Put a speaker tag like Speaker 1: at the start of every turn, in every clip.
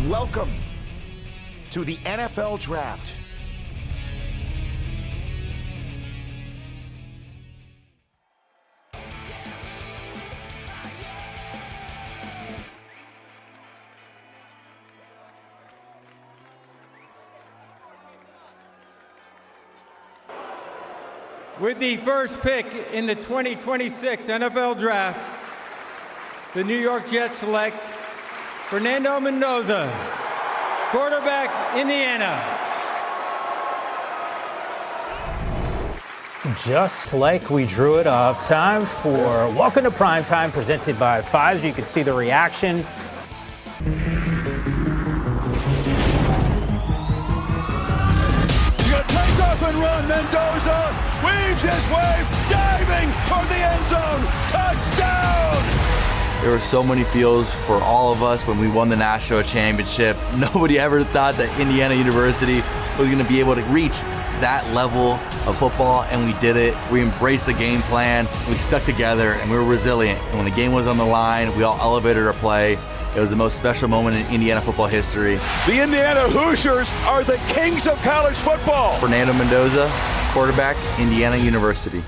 Speaker 1: Welcome to the NFL Draft.
Speaker 2: With the first pick in the 2026 NFL Draft, the New York Jets select Fernando Mendoza, quarterback, Indiana.
Speaker 3: Just like we drew it up, time for Welcome to Primetime, presented by Pfizer. You can see the reaction.
Speaker 4: And run. Mendoza weaves his way, diving toward the end zone. Touchdown!
Speaker 5: There were so many feels for all of us when we won the national championship. Nobody ever thought that Indiana University was going to be able to reach that level of football, and we did it. We embraced the game plan, we stuck together, and we were resilient. And when the game was on the line, we all elevated our play. It was the most special moment in Indiana football history.
Speaker 4: The Indiana Hoosiers are the kings of college football.
Speaker 5: Fernando Mendoza, quarterback, Indiana University.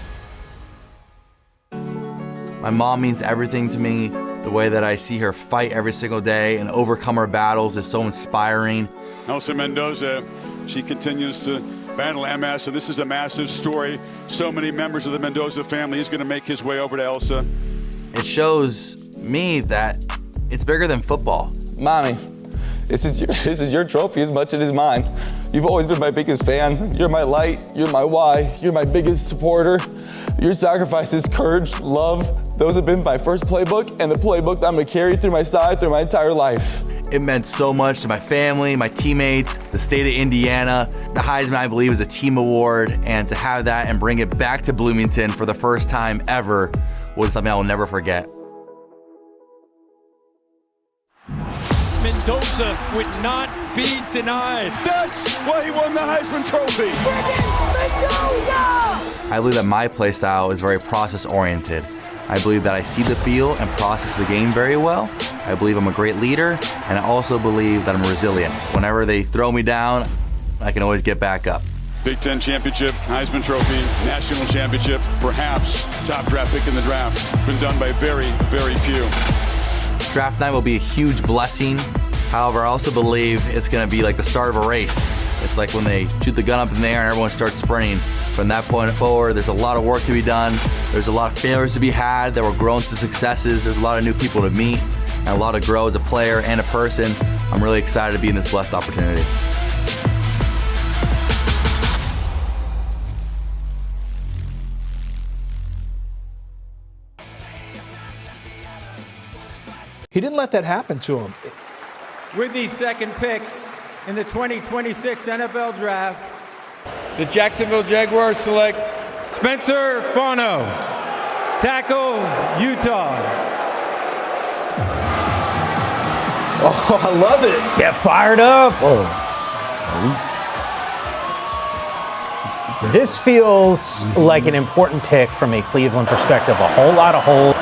Speaker 5: My mom means everything to me. The way that I see her fight every single day and overcome her battles is so inspiring.
Speaker 4: Elsa Mendoza, she continues to battle MS, and this is a massive story. So many members of the Mendoza family. He's going to make his way over to Elsa.
Speaker 5: It shows me that it's bigger than football.
Speaker 6: Mommy, this is your trophy as much as it is mine. You've always been my biggest fan. You're my light, you're my why, you're my biggest supporter. Your sacrifices, courage, love, those have been my first playbook and the playbook that I'm gonna carry through my side through my entire life.
Speaker 5: It meant so much to my family, my teammates, the state of Indiana. The Heisman, I believe, is a team award, and to have that and bring it back to Bloomington for the first time ever was something I will never forget.
Speaker 7: Mendoza would not be denied.
Speaker 4: That's why he won the Heisman Trophy.
Speaker 5: I believe that my play style is very process-oriented. I believe that I see the field and process the game very well. I believe I'm a great leader, and I also believe that I'm resilient. Whenever they throw me down, I can always get back up.
Speaker 4: Big Ten championship, Heisman Trophy, national championship, perhaps top draft pick in the draft. Been done by very, very few.
Speaker 5: Draft night will be a huge blessing. However, I also believe it's going to be like the start of a race. It's like when they shoot the gun up in the air and everyone starts sprinting. From that point forward, there's a lot of work to be done. There's a lot of failures to be had that were grown to successes. There's a lot of new people to meet and a lot to grow as a player and a person. I'm really excited to be in this blessed opportunity.
Speaker 8: He didn't let that happen to him.
Speaker 2: With the second pick in the 2026 NFL Draft, the Jacksonville Jaguars select Spencer Fano, tackle, Utah.
Speaker 8: Oh, I love it.
Speaker 3: Get fired up. This feels like an important pick from a Cleveland perspective. A whole lot of holes.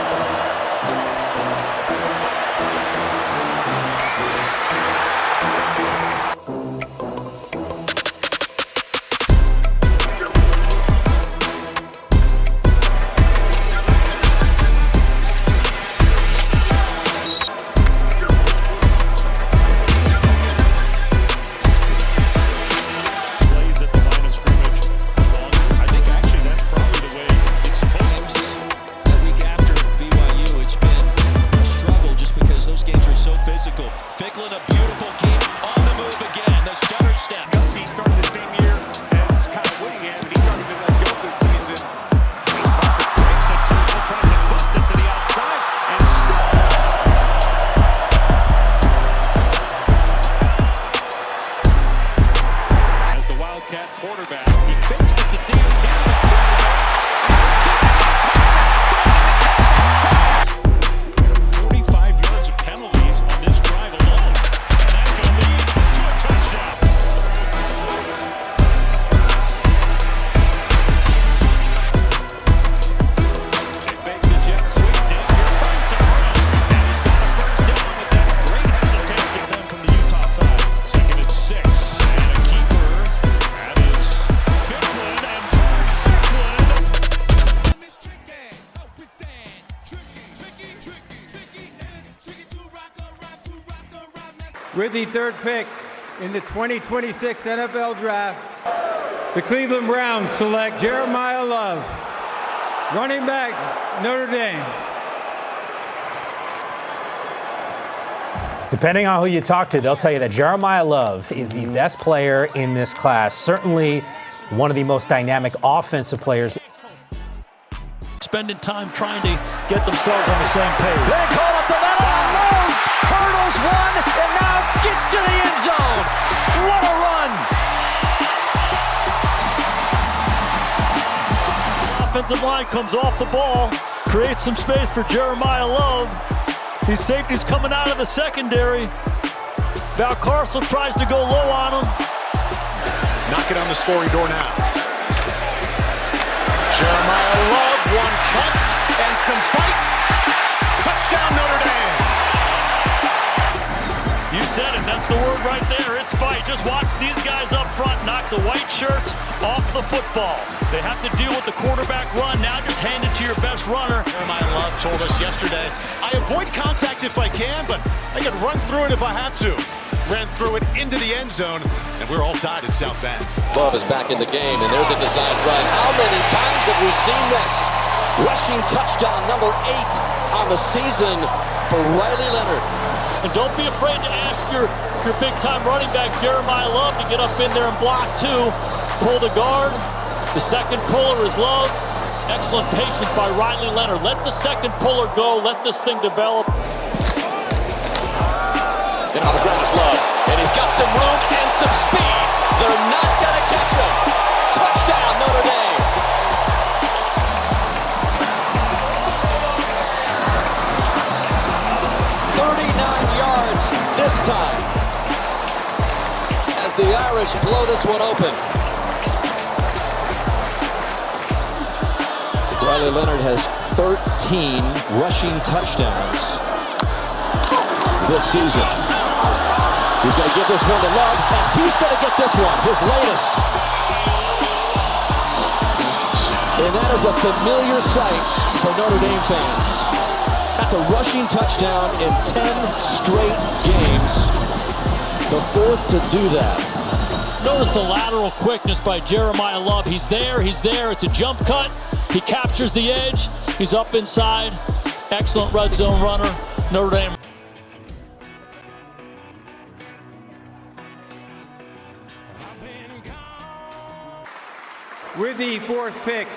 Speaker 2: With the third pick in the 2026 NFL Draft, the Cleveland Browns select Jeremiah Love, running back, Notre Dame.
Speaker 3: Depending on who you talk to, they'll tell you that Jeremiah Love is the best player in this class. Certainly one of the most dynamic offensive players.
Speaker 7: Spending time trying to get themselves on the same page.
Speaker 9: They call up the middle and Love hurdles one and now gets to the end zone. What a run!
Speaker 7: Offensive line comes off the ball, creates some space for Jeremiah Love. These safeties coming out of the secondary. Valcarcel tries to go low on him.
Speaker 10: Knock it on the scoring door now. Jeremiah Love, one cut and some fights. Touchdown Notre Dame.
Speaker 7: You said it, that's the word right there. It's fight. Just watch these guys up front knock the white shirts off the football. They have to deal with the quarterback run. Now just hand it to your best runner.
Speaker 10: Jeremiah Love told us yesterday, I avoid contact if I can, but I can run through it if I have to. Ran through it into the end zone, and we're all tied at South Bend.
Speaker 11: Love is back in the game, and there's a designed run. How many times have we seen this? Rushing touchdown number 8 on the season for Riley Leonard.
Speaker 7: And don't be afraid to ask your big-time running back, Jeremiah Love, to get up in there and block, too. Pull the guard. The second puller is Love. Excellent patience by Riley Leonard. Let the second puller go. Let this thing develop.
Speaker 11: And on the ground is Love. And he's got some room and some speed. They're not going to catch him. Touchdown, Notre Dame. This time, as the Irish blow this one open. Riley Leonard has 13 rushing touchdowns this season. He's going to give this one to Love, and he's going to get this one, his latest. And that is a familiar sight for Notre Dame fans. That's a rushing touchdown in 10 straight games. The fourth to do that.
Speaker 7: Notice the lateral quickness by Jeremiah Love. He's there. It's a jump cut. He captures the edge. He's up inside. Excellent red zone runner. Notre Dame.
Speaker 2: With the fourth pick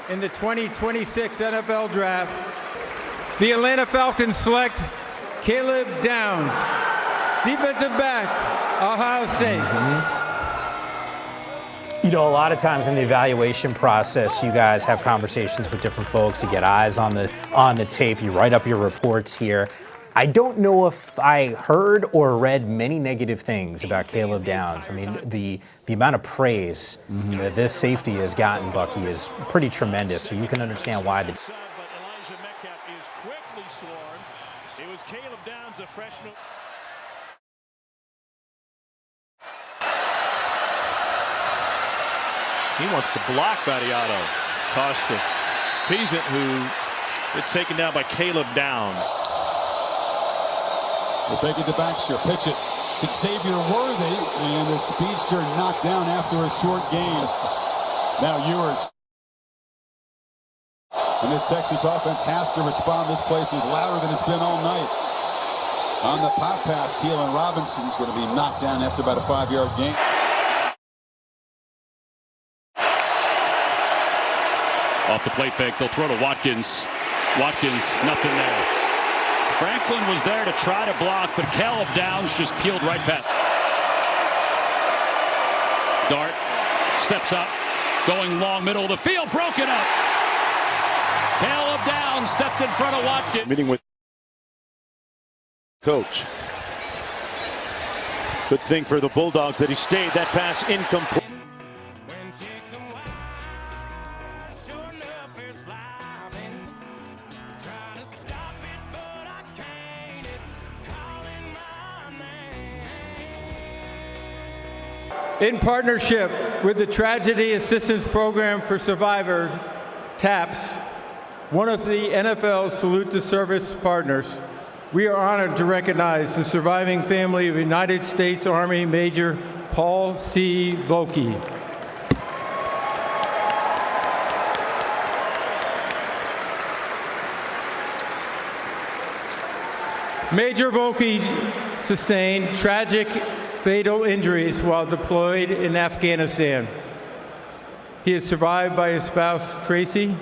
Speaker 2: in the 2026 NFL Draft, the Atlanta Falcons select Caleb Downs, defensive back, Ohio State.
Speaker 3: You know, a lot of times in the evaluation process, you guys have conversations with different folks. You get eyes on the tape. You write up your reports here. I don't know if I heard or read many negative things about Caleb Downs. I mean, the amount of praise that this safety has gotten, Bucky, is pretty tremendous. So you can understand why.
Speaker 10: It was Caleb Downs, a freshman. He wants to block Vadiato. Toss to Peasant, who gets taken down by Caleb Downs.
Speaker 4: We'll take it to Baxter. Pitch it to Xavier Worthy, and the speedster knocked down after a short gain. Now Ewers. And this Texas offense has to respond. This place is louder than it's been all night. On the pop pass, Keelan Robinson's going to be knocked down after about a 5-yard gain.
Speaker 12: Off the play fake, they'll throw to Watkins. Watkins, nothing there. Franklin was there to try to block, but Caleb Downs just peeled right past. Dart steps up, going long middle of the field, broken up. Caleb Downs stepped in front of Watkins.
Speaker 10: Meeting with coach. Good thing for the Bulldogs that he stayed. That pass incomplete.
Speaker 2: In partnership with the Tragedy Assistance Program for Survivors, TAPS, one of the NFL's Salute to Service partners, we are honored to recognize the surviving family of United States Army Major Paul C. Vokey. Major Vokey sustained tragic, fatal injuries while deployed in Afghanistan. He is survived by his spouse, Tracy,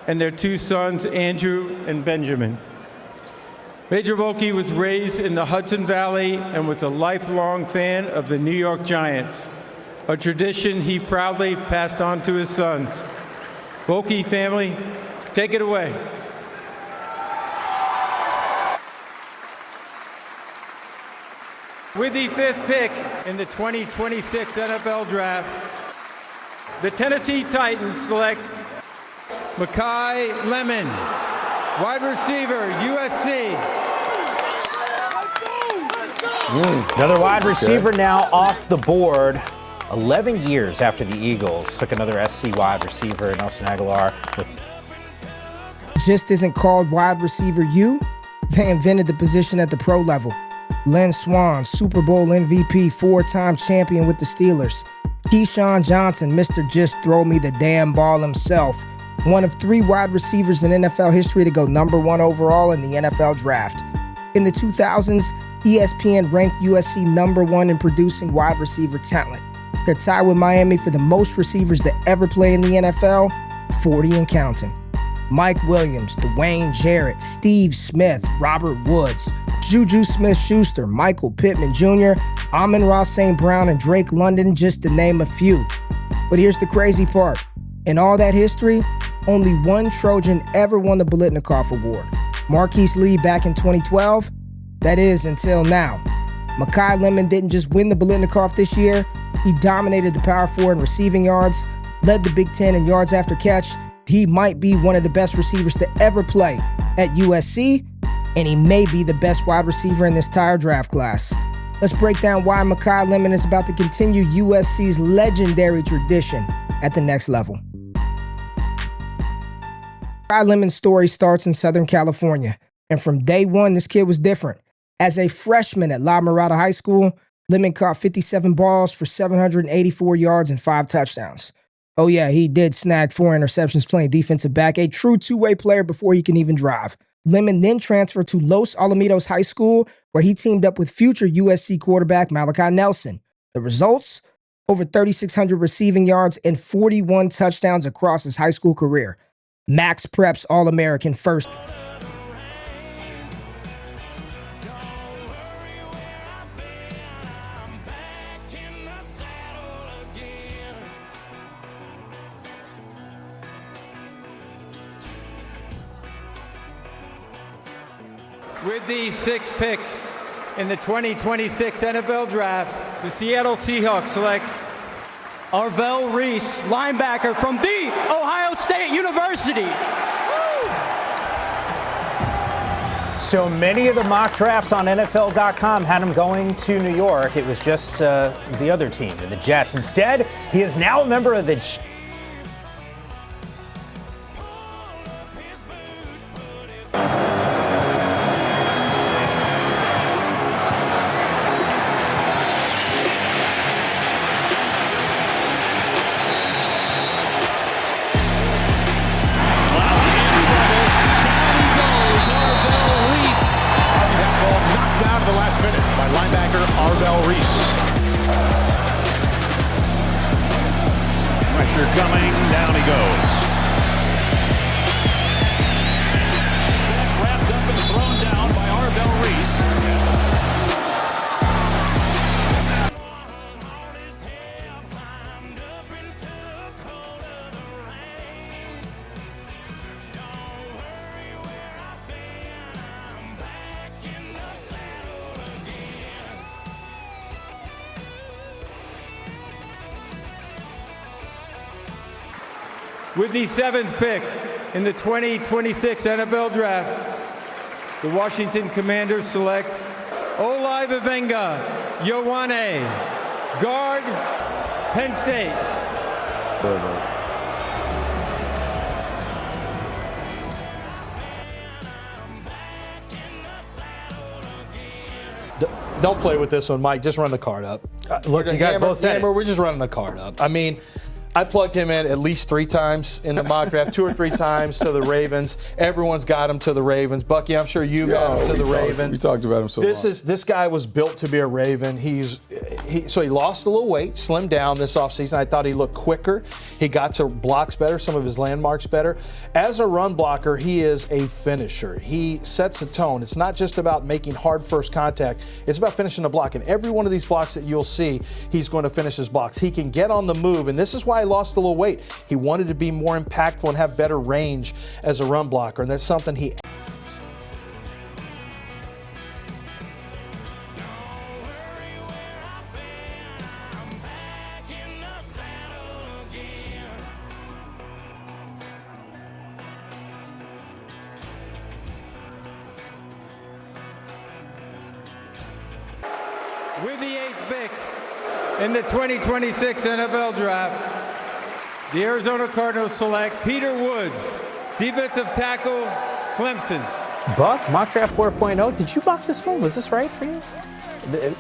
Speaker 2: and their two sons, Andrew and Benjamin. Major Vokey was raised in the Hudson Valley and was a lifelong fan of the New York Giants, a tradition he proudly passed on to his sons. Vokey family, take it away. With the 5th pick in the 2026 NFL Draft, the Tennessee Titans select Makai Lemon, wide receiver, USC.
Speaker 3: Another wide receiver now off the board. 11 years after the Eagles took another SC wide receiver, Nelson Aguilar.
Speaker 13: Just isn't called wide receiver U. They invented the position at the pro level. Lynn Swann, Super Bowl MVP, 4-time champion with the Steelers. Keyshawn Johnson, Mr. Just Throw Me the Damn Ball himself. One of 3 wide receivers in NFL history to go #1 overall in the NFL Draft. In the 2000s, ESPN ranked USC #1 in producing wide receiver talent. They're tied with Miami for the most receivers to ever play in the NFL, 40 and counting. Mike Williams, Dwayne Jarrett, Steve Smith, Robert Woods, Juju Smith-Schuster, Michael Pittman Jr., Amon-Ra St. Brown, and Drake London, just to name a few. But here's the crazy part. In all that history, only one Trojan ever won the Biletnikoff Award. Marquise Lee back in 2012. That is, until now. Makai Lemon didn't just win the Biletnikoff this year, he dominated the Power 4 in receiving yards, led the Big Ten in yards after catch. He might be one of the best receivers to ever play at USC, and he may be the best wide receiver in this entire draft class. Let's break down why Makai Lemon is about to continue USC's legendary tradition at the next level. Makai Lemon's story starts in Southern California, and from day one, this kid was different. As a freshman at La Mirada High School, Lemon caught 57 balls for 784 yards and 5 touchdowns. Oh yeah, he did snag 4 interceptions playing defensive back, a true two-way player before he can even drive. Lemon then transferred to Los Alamitos High School, where he teamed up with future USC quarterback Malachi Nelson. The results? Over 3,600 receiving yards and 41 touchdowns across his high school career. Max Preps All-American first.
Speaker 2: With the 6th pick in the 2026 NFL Draft, the Seattle Seahawks select
Speaker 9: Arvell Reese, linebacker from The Ohio State University.
Speaker 3: So many of the mock drafts on NFL.com had him going to New York. It was just the other team, the Jets. Instead, he is now a member of the
Speaker 14: coming, down he goes.
Speaker 12: Wrapped up and thrown down by Arvell Reese.
Speaker 2: With the 7th pick in the 2026 NFL Draft, the Washington Commanders select Olai Vivenga Yowane, guard, Penn State.
Speaker 8: Don't play with this one, Mike. Just run the card up.
Speaker 3: Look, you guys both said it.
Speaker 8: We're just running the card up. I mean, I plugged him in at least 3 times in the mock draft, 2 or 3 times to the Ravens. Everyone's got him to the Ravens. Bucky, I'm sure you got him to the Ravens.
Speaker 6: We talked about him so much.
Speaker 8: This guy was built to be a Raven. So he lost a little weight, slimmed down this offseason. I thought he looked quicker. He got to blocks better, some of his landmarks better. As a run blocker, he is a finisher. He sets a tone. It's not just about making hard first contact. It's about finishing the block. And every one of these blocks that you'll see, he's going to finish his blocks. He can get on the move, and this is why he lost a little weight. He wanted to be more impactful and have better range as a run blocker, and that's something he
Speaker 2: With the 8th pick in the 2026 NFL Draft, the Arizona Cardinals select Peter Woods, defensive tackle, Clemson.
Speaker 3: Buck, mock draft 4.0. Did you mock this one? Was this right for you?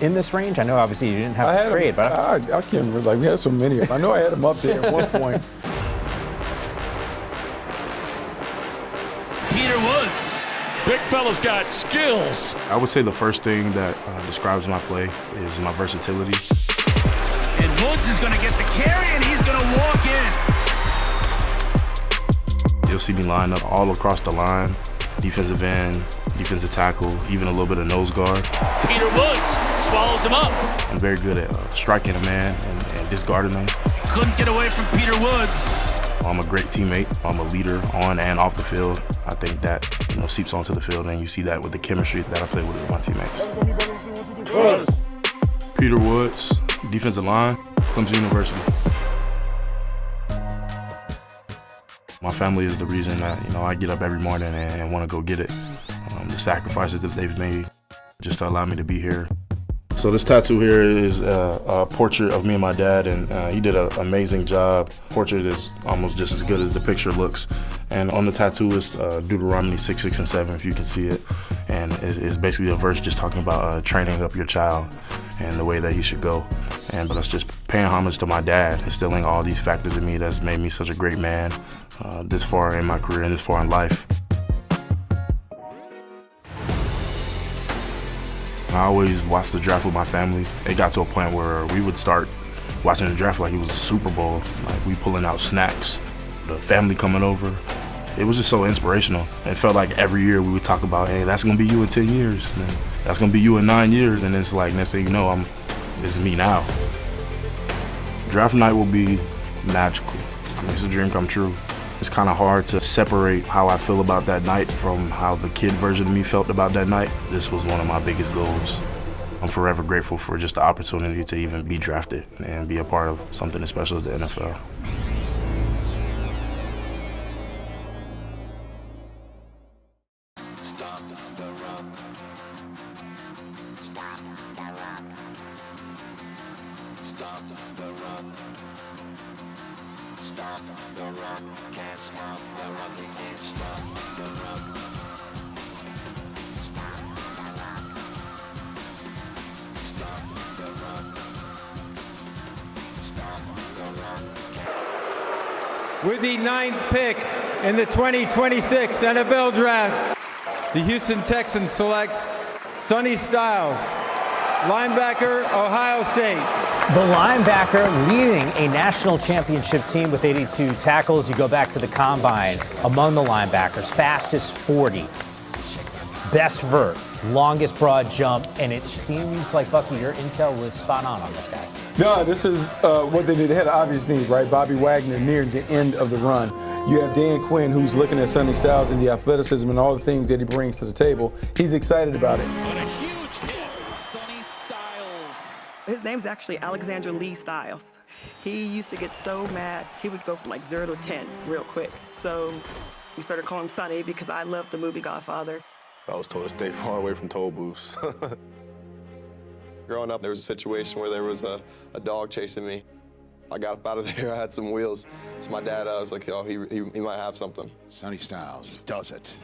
Speaker 3: In this range? I know obviously you didn't have to trade, but
Speaker 6: I can't remember. Like, we had so many of them. I know I had them up there at one point.
Speaker 12: Peter Woods. Big fella's got skills.
Speaker 15: I would say the first thing that describes my play is my versatility.
Speaker 12: And Woods is going to get the carry, and he's going to walk in.
Speaker 15: You'll see me line up all across the line, defensive end, defensive tackle, even a little bit of nose guard.
Speaker 12: Peter Woods swallows him up.
Speaker 15: I'm very good at striking a man and discarding them.
Speaker 12: Couldn't get away from Peter Woods.
Speaker 15: I'm a great teammate. I'm a leader on and off the field. I think that seeps onto the field, and you see that with the chemistry that I play with my teammates. Peter Woods, defensive line, Clemson University. My family is the reason that I get up every morning and want to go get it. The sacrifices that they've made just to allow me to be here. So this tattoo here is a portrait of me and my dad, and he did an amazing job. Portrait is almost just as good as the picture looks. And on the tattoo is Deuteronomy 6, 6, and 7, if you can see it. And it's basically a verse just talking about training up your child and the way that he should go. But that's just paying homage to my dad, instilling all these factors in me that's made me such a great man this far in my career and this far in life. I always watched the draft with my family. It got to a point where we would start watching the draft like it was a Super Bowl. Like, we pulling out snacks, the family coming over. It was just so inspirational. It felt like every year we would talk about, hey, that's gonna be you in 10 years. And then that's gonna be you in 9 years. And it's like, next thing you know, this is me now. Draft night will be magical. I mean, it's a dream come true. It's kind of hard to separate how I feel about that night from how the kid version of me felt about that night. This was one of my biggest goals. I'm forever grateful for just the opportunity to even be drafted and be a part of something as special as the NFL.
Speaker 2: With the 9th pick in the 2026 NFL Draft, the Houston Texans select Sonny Styles, linebacker, Ohio State.
Speaker 3: The linebacker leading a national championship team with 82 tackles. You go back to the combine, among the linebackers, fastest 40, best vert, longest broad jump, and it seems like, Bucky, your intel was spot on this guy.
Speaker 6: No, this is what they did. They had an obvious need, right? Bobby Wagner near the end of the run. You have Dan Quinn, who's looking at Sonny Styles and the athleticism and all the things that he brings to the table. He's excited about it.
Speaker 10: But a huge hit, Sonny Styles.
Speaker 16: His name's actually Alexander Lee Styles. He used to get so mad, he would go from like 0 to 10 real quick. So we started calling him Sonny because I loved the movie Godfather.
Speaker 17: I was told to stay far away from toll booths. Growing up, there was a situation where there was a dog chasing me. I got up out of there, I had some wheels. So my dad was like, oh, he might have something.
Speaker 18: Sonny Styles does it.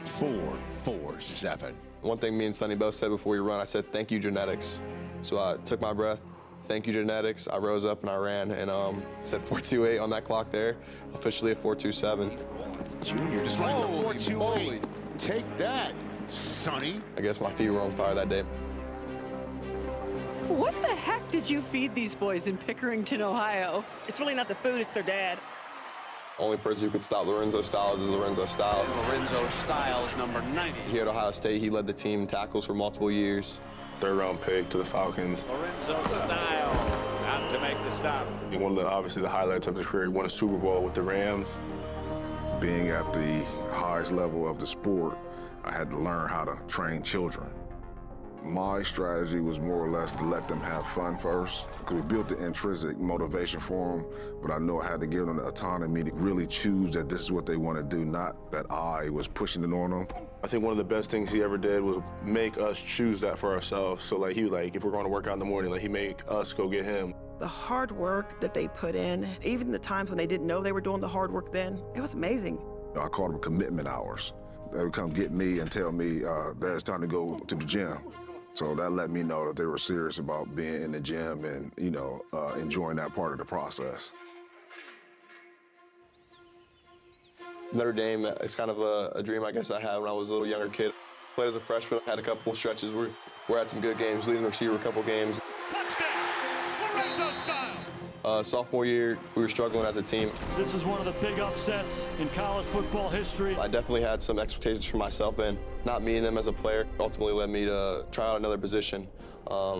Speaker 18: 4-4-7.
Speaker 17: One thing me and Sonny both said before we run, I said, thank you, genetics. So I took my breath. Thank you, genetics. I rose up and I ran and said 4.28 on that clock there, officially a 4.27.
Speaker 18: Junior just running the 4.28. Take that, Sonny.
Speaker 17: I guess my feet were on fire that day.
Speaker 19: What the heck did you feed these boys in Pickerington, Ohio?
Speaker 16: It's really not the food, it's their dad.
Speaker 17: Only person who could stop Lorenzo Styles is Lorenzo Styles.
Speaker 20: Lorenzo Styles, number 90.
Speaker 17: Here at Ohio State, he led the team in tackles for multiple years.
Speaker 15: Third-round pick to the Falcons.
Speaker 20: Lorenzo Styles out to make the stop.
Speaker 15: One of the, obviously, the highlights of his career, he won a Super Bowl with the Rams.
Speaker 21: Being at the highest level of the sport, I had to learn how to train children. My strategy was more or less to let them have fun first, because we built the intrinsic motivation for them, but I know I had to give them the autonomy to really choose that this is what they want to do, not that I was pushing it on them.
Speaker 15: I think one of the best things he ever did was make us choose that for ourselves. So like if we're going to work out in the morning, like he made us go get him.
Speaker 16: The hard work that they put in, even the times when they didn't know they were doing the hard work then, it was amazing.
Speaker 21: I called them commitment hours. They would come get me and tell me that it's time to go to the gym. So that let me know that they were serious about being in the gym and, enjoying that part of the process.
Speaker 17: Notre Dame is kind of a dream I guess I had when I was a little younger kid. Played as a freshman, had a couple stretches where we had some good games, leading the receiver a couple games.
Speaker 20: Touchdown, Lorenzo Styles.
Speaker 17: Sophomore year, we were struggling as a team.
Speaker 7: This is one of the big upsets in college football history.
Speaker 17: I definitely had some expectations for myself, and not meeting them as a player ultimately led me to try out another position,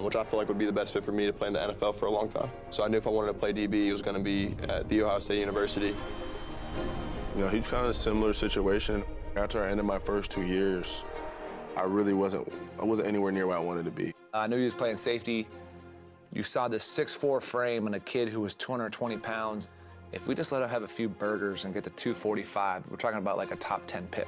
Speaker 17: which I feel like would be the best fit for me to play in the NFL for a long time. So I knew if I wanted to play DB, it was going to be at The Ohio State University.
Speaker 15: He's kind of a similar situation. After I ended my first 2 years, I wasn't anywhere near where I wanted to be.
Speaker 22: I knew he was playing safety. You saw this 6'4" frame and a kid who was 220 pounds. If we just let him have a few burgers and get to 245, we're talking about like a top 10 pick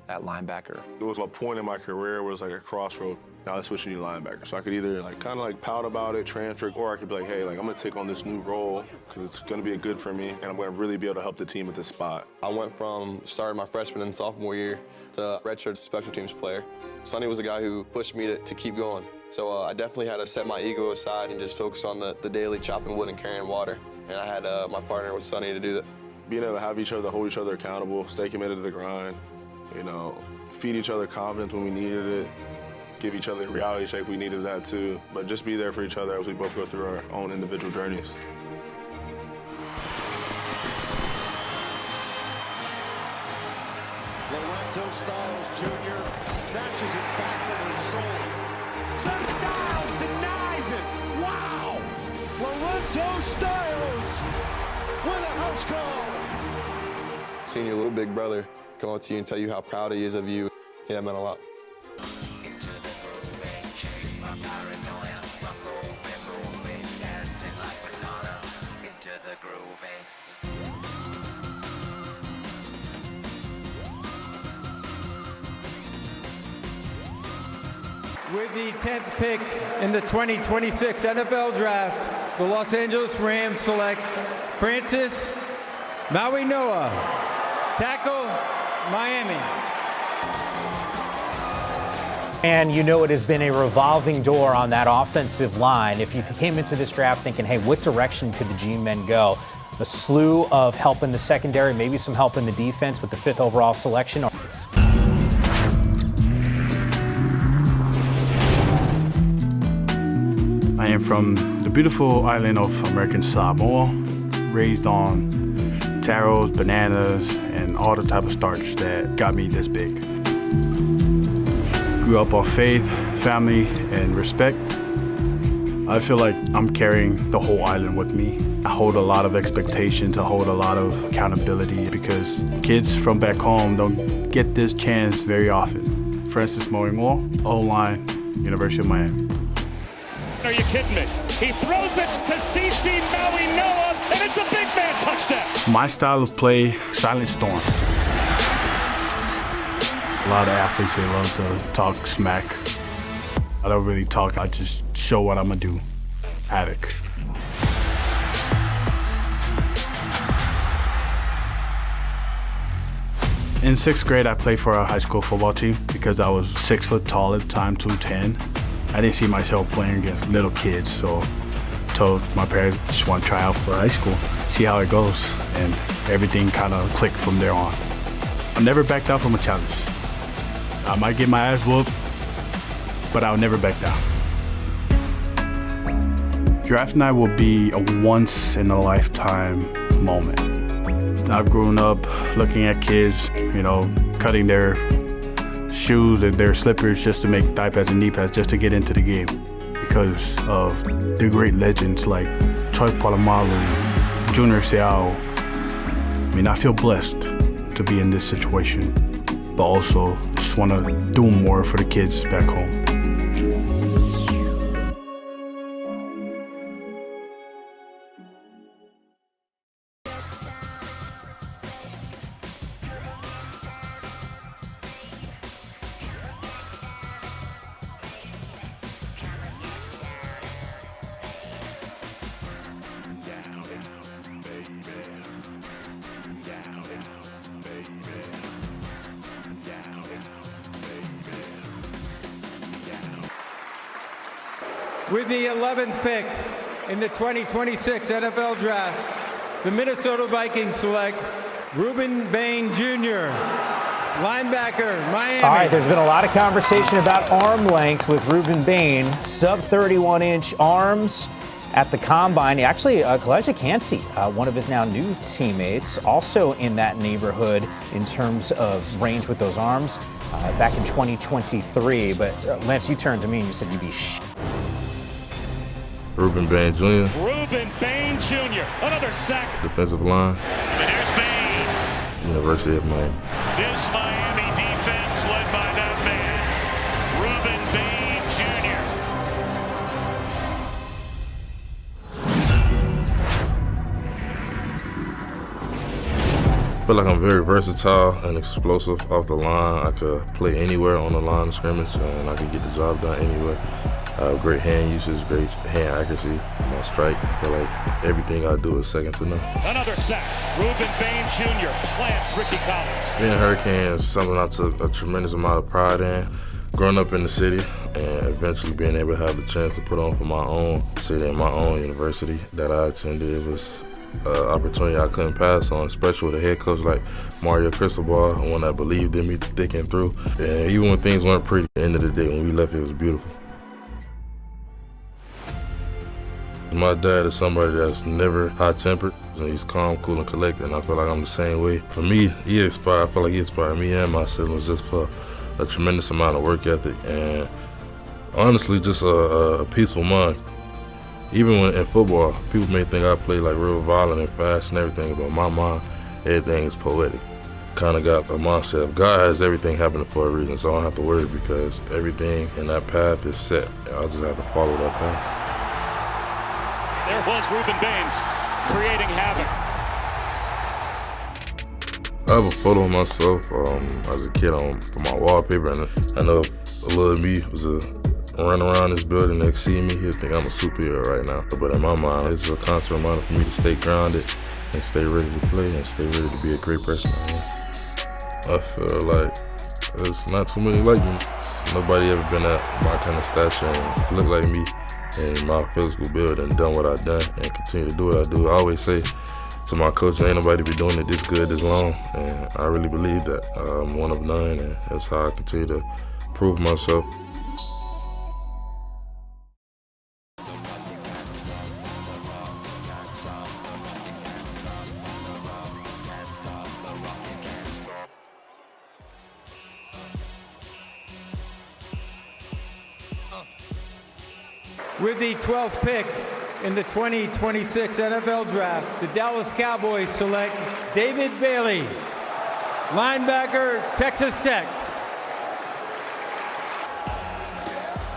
Speaker 22: at linebacker.
Speaker 15: There was a point in my career where it was like a crossroad. Now let's switch to new linebacker. So I could either kind of pout about it, transfer, or I could be like, hey, I'm gonna take on this new role because it's gonna be good for me and I'm gonna really be able to help the team at this spot.
Speaker 17: I went from starting my freshman and sophomore year to redshirt special teams player. Sonny was a guy who pushed me to keep going. So I definitely had to set my ego aside and just focus on the daily chopping wood and carrying water. And I had my partner with Sonny to do that.
Speaker 15: Being able to have each other, hold each other accountable, stay committed to the grind, feed each other confidence when we needed it, give each other a reality check if we needed that too, but just be there for each other as we both go through our own individual journeys.
Speaker 10: Lorenzo Styles Jr. snatches it back from their souls.
Speaker 9: So Styles denies it. Wow!
Speaker 10: Lorenzo Styles with a house call.
Speaker 17: Seeing your little big brother come up to you and tell you how proud he is of you, yeah, it meant a lot.
Speaker 2: With the 10th pick in the 2026 NFL Draft, the Los Angeles Rams select Francis Mauigoa, tackle, Miami.
Speaker 3: And it has been a revolving door on that offensive line. If you came into this draft thinking, hey, what direction could the G-men go? A slew of help in the secondary, maybe some help in the defense with the 5th overall selection.
Speaker 15: I am from the beautiful island of American Samoa, raised on taros, bananas, and all the type of starch that got me this big. Grew up on faith, family, and respect. I feel like I'm carrying the whole island with me. I hold a lot of expectations, I hold a lot of accountability because kids from back home don't get this chance very often. Francis Mauigoa, O-line, University of Miami.
Speaker 9: Are you kidding me? He throws it to CC Mauigoa, and it's a big man touchdown.
Speaker 15: My style of play, silent storm. A lot of athletes, they love to talk smack. I don't really talk, I just show what I'm gonna do. Havoc. In 6th grade, I played for a high school football team because I was 6 foot tall at the time, 210. I didn't see myself playing against little kids, so I told my parents I just want to try out for high school, see how it goes, and everything kind of clicked from there on. I never backed out from a challenge. I might get my ass whooped, but I'll never back down. Draft night will be a once-in-a-lifetime moment. I've grown up looking at kids, cutting their shoes and their slippers just to make thigh pads and knee pads just to get into the game because of the great legends like Troy Polamalu, Junior Seau. I feel blessed to be in this situation, but also just want to do more for the kids back home.
Speaker 2: With the 11th pick in the 2026 NFL Draft, the Minnesota Vikings select Ruben Bain Jr., linebacker, Miami.
Speaker 3: All right, there's been a lot of conversation about arm length with Ruben Bain. Sub 31-inch arms at the combine. Actually, Kaleja Kancey, one of his now new teammates, also in that neighborhood in terms of range with those arms back in 2023. But Lance, you turned to me and you said you'd be
Speaker 15: Ruben Bain Jr.
Speaker 20: Ruben Bain Jr. Another sack.
Speaker 15: Defensive line.
Speaker 20: And there's Bain.
Speaker 15: University of Miami.
Speaker 20: This Miami defense led by that man, Ruben Bain Jr.
Speaker 15: I feel like I'm very versatile and explosive off the line. I could play anywhere on the line of scrimmage and I can get the job done anywhere. I have great hand usage, great hand accuracy. My strike, I feel like everything I do is second to none.
Speaker 20: Another sack. Ruben Bain Jr. plants Ricky Collins.
Speaker 15: Being a Hurricane is something I took a tremendous amount of pride in. Growing up in the city and eventually being able to have the chance to put on for my own city and my own university that I attended was an opportunity I couldn't pass on, especially with a head coach like Mario Cristobal, one that believed in me thick and through. And even when things weren't pretty, at the end of the day, when we left, it was beautiful. My dad is somebody that's never high-tempered. He's calm, cool, and collected, and I feel like I'm the same way. For me, I feel like he inspired me and my siblings just for a tremendous amount of work ethic and honestly just a peaceful mind. Even when in football, people may think I play like real violent and fast and everything, but in my mind, everything is poetic. Kind of got a mindset of God has everything happening for a reason, so I don't have to worry because everything in that path is set. I just have to follow that path.
Speaker 20: There was Ruben Bain creating havoc.
Speaker 15: I have a photo of myself as a kid for my wallpaper, and I know if a little me was to run around this building and see me, he'd think I'm a superhero right now. But in my mind, it's a constant reminder for me to stay grounded and stay ready to play and stay ready to be a great person. I feel like there's not too many like me. Nobody ever been at my kind of stature and look like me in my physical build and done what I've done and continue to do what I do. I always say to my coach, ain't nobody be doing it this good, this long, and I really believe that. I'm one of none, and that's how I continue to prove myself.
Speaker 2: With the 12th pick in the 2026 NFL Draft, the Dallas Cowboys select David Bailey, linebacker, Texas Tech.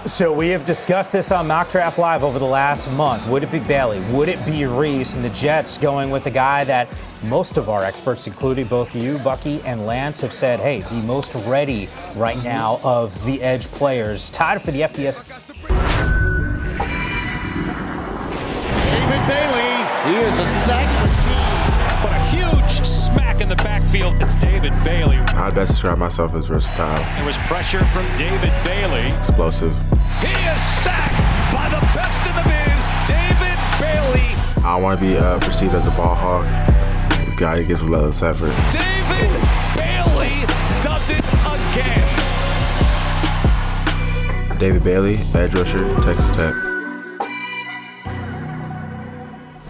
Speaker 3: So we have discussed this on Mock Draft Live over the last month. Would it be Bailey? Would it be Reese? And the Jets going with the guy that most of our experts, including both you, Bucky, and Lance, have said, hey, the most ready right now of the edge players. Tied for the FBS.
Speaker 18: David Bailey, he is a sack machine.
Speaker 1: But a huge smack in the backfield.
Speaker 12: backfield. It's David Bailey.
Speaker 15: I'd best describe myself as versatile.
Speaker 12: There was pressure from David Bailey.
Speaker 15: Explosive.
Speaker 9: He is sacked by the best in the biz, David Bailey.
Speaker 15: I want to be perceived as a ball hawk. A guy who gives relentless effort.
Speaker 9: David Bailey does it again.
Speaker 15: David Bailey, edge rusher, Texas Tech.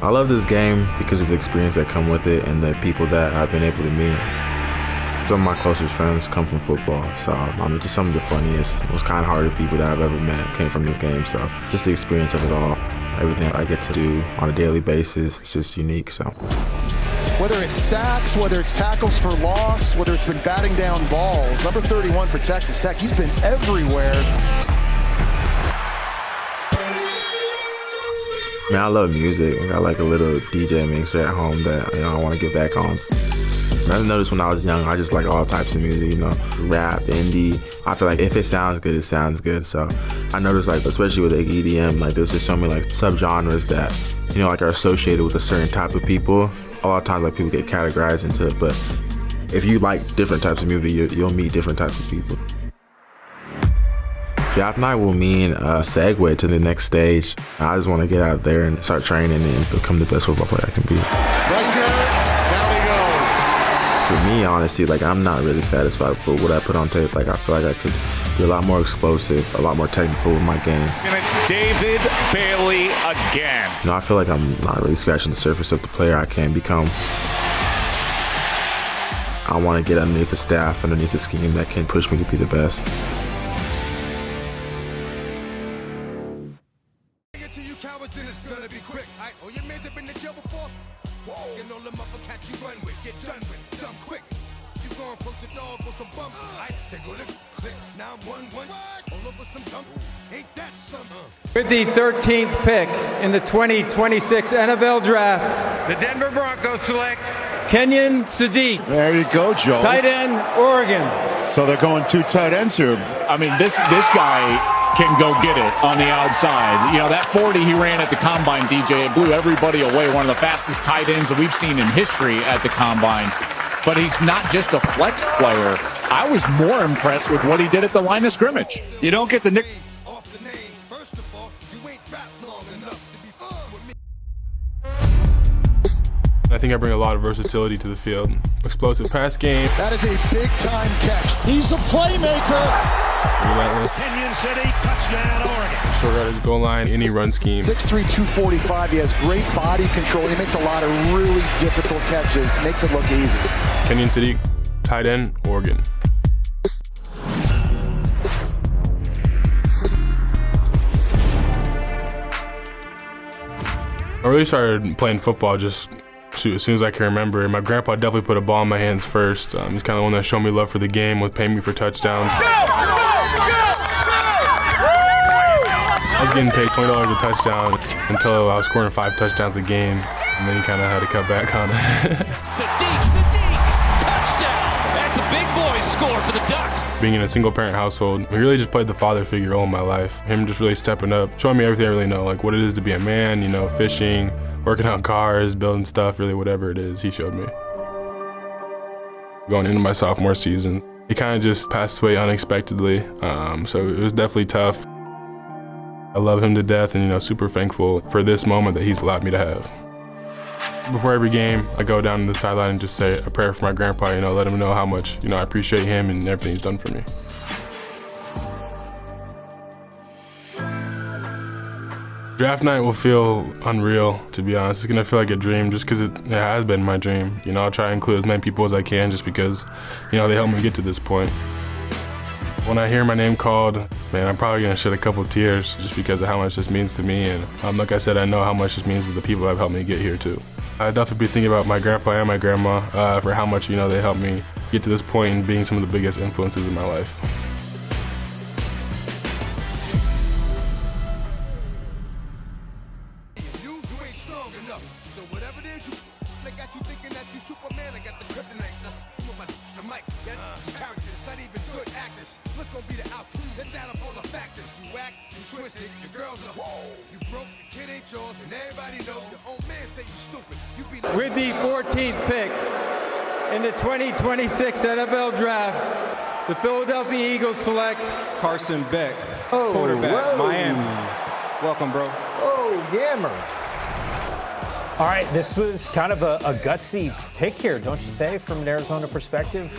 Speaker 15: I love this game because of the experience that come with it and the people that I've been able to meet. Some of my closest friends come from football, so just some of the funniest, most kind-hearted people that I've ever met came from this game. So just the experience of it all, everything I get to do on a daily basis, it's just unique. So
Speaker 1: whether it's sacks, whether it's tackles for loss, whether it's been batting down balls, number 31 for Texas Tech, he's been everywhere.
Speaker 15: Man, I love music. I got like a little DJ mixer at home that I want to get back on. I noticed when I was young, I just like all types of music, rap, indie. I feel like if it sounds good, it sounds good. So I noticed like, especially with like EDM, like there's just so many like subgenres that, like are associated with a certain type of people. A lot of times like people get categorized into it, but if you like different types of music, you'll meet different types of people. Draft night will mean a segue to the next stage. I just want to get out there and start training and become the best football player I can be.
Speaker 18: Pressure, down he goes.
Speaker 15: For me, honestly, like I'm not really satisfied with what I put on tape. Like I feel like I could be a lot more explosive, a lot more technical with my game.
Speaker 9: And it's David Bailey again.
Speaker 15: I feel like I'm not really scratching the surface of the player I can become. I want to get underneath the staff, underneath the scheme that can push me to be the best.
Speaker 2: With the 13th pick in the 2026 NFL Draft, the Denver Broncos select Kenyon Sadiq.
Speaker 5: There you go, Joe.
Speaker 2: Tight end, Oregon.
Speaker 5: So they're going 2 tight ends here. I mean, this guy can go get it on the outside. That 40 he ran at the Combine, DJ, it blew everybody away. One of the fastest tight ends that we've seen in history at the Combine. But he's not just a flex player. I was more impressed with what he did at the line of scrimmage. You don't get the nick.
Speaker 23: I think I bring a lot of versatility to the field. Explosive pass game.
Speaker 1: That is a big-time catch.
Speaker 9: He's a playmaker.
Speaker 23: Relentless.
Speaker 14: Kenyon City, touchdown, Oregon.
Speaker 23: Short out his goal line, any run scheme.
Speaker 1: 6'3", 245. He has great body control. He makes a lot of really difficult catches. Makes it look easy.
Speaker 23: Kenyon Sadiq, tight end, Oregon. I really started playing football just as soon as I can remember. My grandpa definitely put a ball in my hands first. He's kind of the one that showed me love for the game, was paying me for touchdowns. I was getting paid $20 a touchdown until I was scoring 5 touchdowns a game, and then you kind of had to cut back on it.
Speaker 9: Sadiq, touchdown. That's a big boy score for the Ducks.
Speaker 23: Being in a single-parent household, I really just played the father figure all my life. Him just really stepping up, showing me everything I really know, like what it is to be a man, fishing, working on cars, building stuff, really whatever it is, he showed me. Going into my sophomore season, he kind of just passed away unexpectedly, so it was definitely tough. I love him to death and, super thankful for this moment that he's allowed me to have. Before every game, I go down to the sideline and just say a prayer for my grandpa, let him know how much, I appreciate him and everything he's done for me. Draft night will feel unreal, to be honest. It's gonna feel like a dream just because it has been my dream. I'll try to include as many people as I can just because, they helped me get to this point. When I hear my name called, man, I'm probably gonna shed a couple tears just because of how much this means to me. And like I said, I know how much this means to the people that have helped me get here too. I'd definitely be thinking about my grandpa and my grandma for how much, they helped me get to this point and being some of the biggest influences in my life.
Speaker 2: With the 14th pick in the 2026 NFL Draft, the Philadelphia Eagles select
Speaker 4: Carson Beck, quarterback, Miami. Welcome, bro.
Speaker 8: Oh, Yammer.
Speaker 3: All right, this was kind of a gutsy pick here, don't you say, from an Arizona perspective?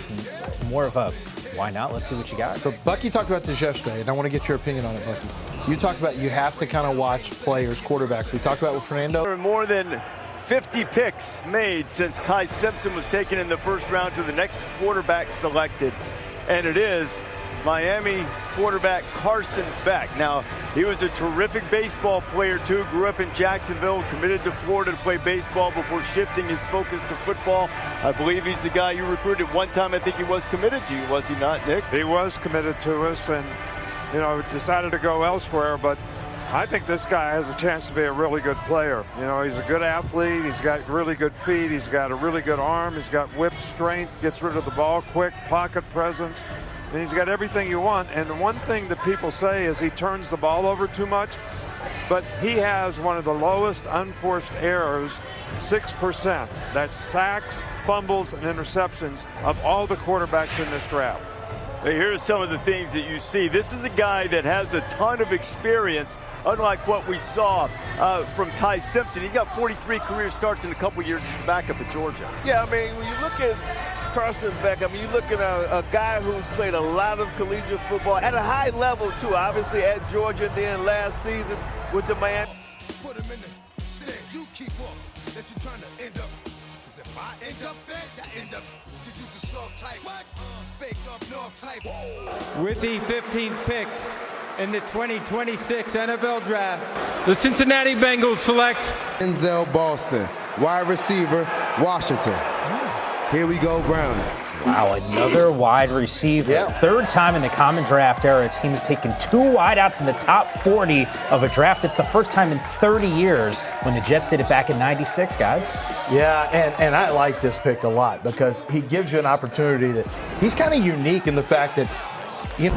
Speaker 3: More of a why not? Let's see what you got.
Speaker 8: So Bucky talked about this yesterday, and I want to get your opinion on it, Bucky. You talked about you have to kind of watch players, quarterbacks. We talked about with Fernando.
Speaker 11: There are more than 50 picks made since Ty Simpson was taken in the first round to the next quarterback selected, and it is Miami quarterback Carson Beck. Now, he was a terrific baseball player, too. Grew up in Jacksonville, committed to Florida to play baseball before shifting his focus to football. I believe he's the guy you recruited one time. I think he was committed to you, was he not, Nick?
Speaker 13: He was committed to us and, decided to go elsewhere. But I think this guy has a chance to be a really good player. He's a good athlete. He's got really good feet. He's got a really good arm. He's got whip strength, gets rid of the ball quick, pocket presence. And he's got everything you want. And the one thing that people say is he turns the ball over too much. But he has one of the lowest unforced errors, 6%. That's sacks, fumbles, and interceptions of all the quarterbacks in this draft.
Speaker 11: Here's some of the things that you see. This is a guy that has a ton of experience, unlike what we saw from Ty Simpson. He's got 43 career starts in a couple years as a backup at Georgia.
Speaker 24: Yeah, when you look at Carson Beck, you're looking at a guy who's played a lot of collegiate football at a high level, too. Obviously at Georgia, and then last season with the Miami.
Speaker 18: Put him in the stand. You keep up. That you're trying to end up. Because if I end up fed, I end up. Did you just soft type? What? Fake up north type.
Speaker 2: with the 15th pick in the 2026 NFL Draft. The Cincinnati Bengals select
Speaker 25: Denzel Boston, wide receiver, Washington. Here we go, Brownie.
Speaker 3: Wow, another wide receiver.
Speaker 8: Yeah.
Speaker 3: Third time in the common draft era, a team has taken two wideouts in the top 40 of a draft. It's the first time in 30 years when the Jets did it back in '96, guys.
Speaker 8: Yeah, and I like this pick a lot because he gives you an opportunity that he's kind of unique in the fact that,
Speaker 14: Will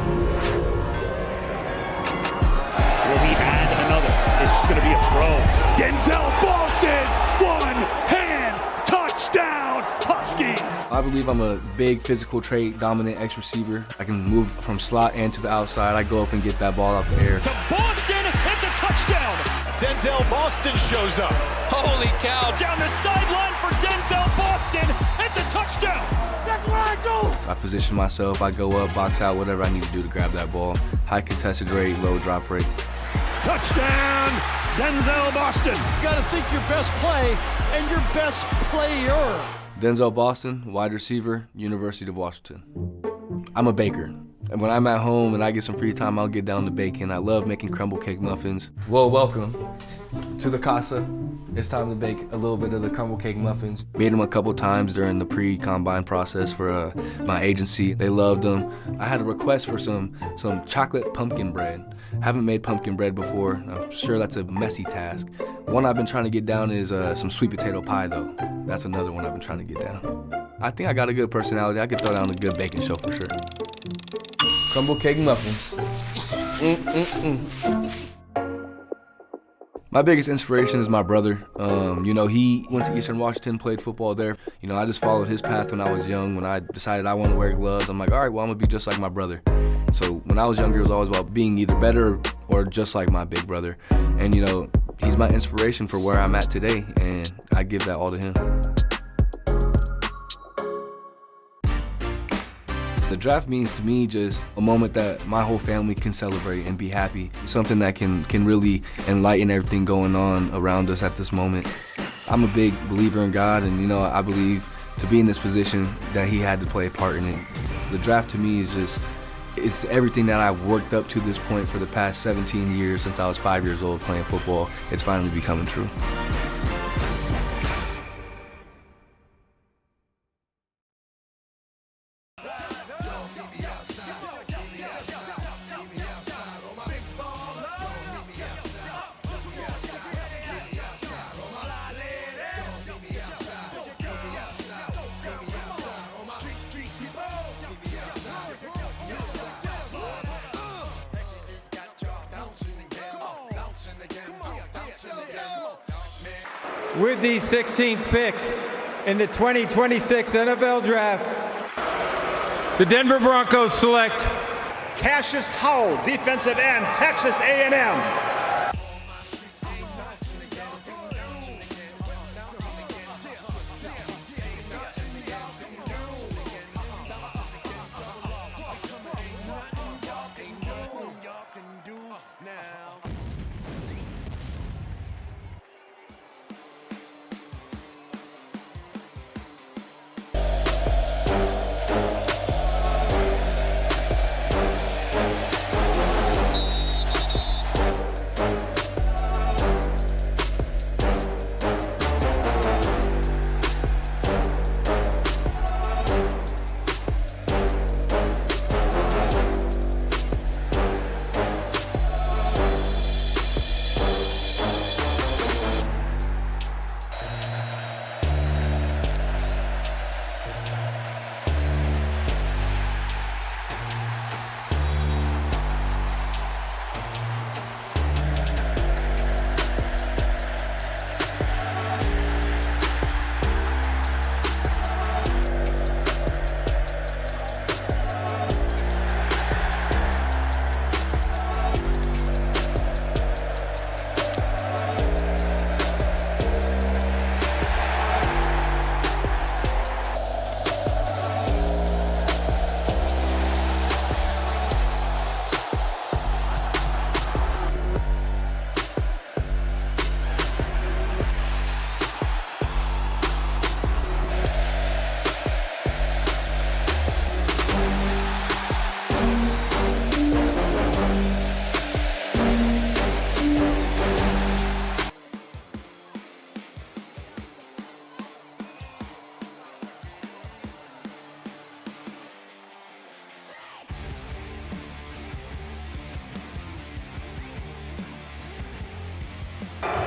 Speaker 14: he add another? It's going to be a throw. Denzel Boston, one-hand touchdown, Huskies.
Speaker 26: I believe I'm a big, physical trait, dominant X receiver. I can move from slot and to the outside. I go up and get that ball out the air.
Speaker 14: To Boston, it's a touchdown.
Speaker 10: Denzel Boston shows up.
Speaker 14: Holy cow. Down the sideline for Denzel Boston. It's a touchdown. That's where I go.
Speaker 26: I position myself. I go up, box out, whatever I need to do to grab that ball. High contested rate, low drop rate.
Speaker 14: Touchdown, Denzel Boston.
Speaker 9: You got to think your best play and your best player.
Speaker 26: Denzel Boston, wide receiver, University of Washington. I'm a baker. And when I'm at home and I get some free time, I'll get down to baking. I love making crumble cake muffins.
Speaker 27: Well, welcome to the casa. It's time to bake a little bit of the crumble cake muffins.
Speaker 26: Made them a couple times during the pre-combine process for my agency. They loved them. I had a request for some chocolate pumpkin bread. Haven't made pumpkin bread before. I'm sure that's a messy task. One I've been trying to get down is some sweet potato pie, though. That's another one I've been trying to get down. I think I got a good personality. I could throw down a good baking show for sure.
Speaker 27: Crumble cake muffins.
Speaker 26: My biggest inspiration is my brother. He went to Eastern Washington, played football there. I just followed his path when I was young. When I decided I wanted to wear gloves, I'm like, all right, well, I'm gonna be just like my brother. So when I was younger, it was always about being either better or just like my big brother. And he's my inspiration for where I'm at today, and I give that all to him. The draft means to me just a moment that my whole family can celebrate and be happy. Something that can really enlighten everything going on around us at this moment. I'm a big believer in God, and I believe to be in this position that he had to play a part in it. The draft to me is it's everything that I've worked up to this point for the past 17 years since I was 5 years old playing football. It's finally becoming true.
Speaker 2: with the 16th pick in the 2026 NFL Draft, the Denver Broncos select
Speaker 14: Cassius Howell, defensive end, Texas A&M.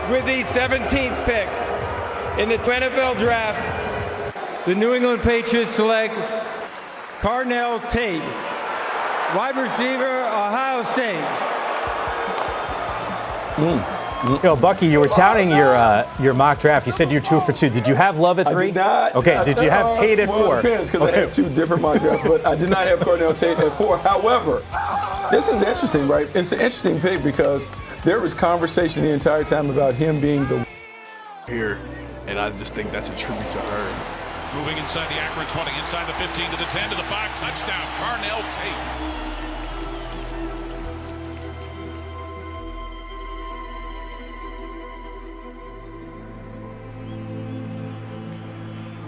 Speaker 2: With the 17th pick in the NFL Draft, the New England Patriots select Carnell Tate, wide receiver, Ohio State.
Speaker 3: Yo, Bucky, you were touting your mock draft. You said you're 2 for 2. Did you have Love at 3?
Speaker 6: I did not.
Speaker 3: Okay, did you have Tate at 4?
Speaker 6: Well, it depends, because I had 2 different mock drafts, but I did not have Carnell Tate at 4. However, this is interesting, right? It's an interesting pick because there was conversation the entire time about him being the
Speaker 7: here, and I just think that's a tribute to her.
Speaker 20: Moving inside the Akron 20, inside the 15 to the 10 to the 5, touchdown, Carnell Tate.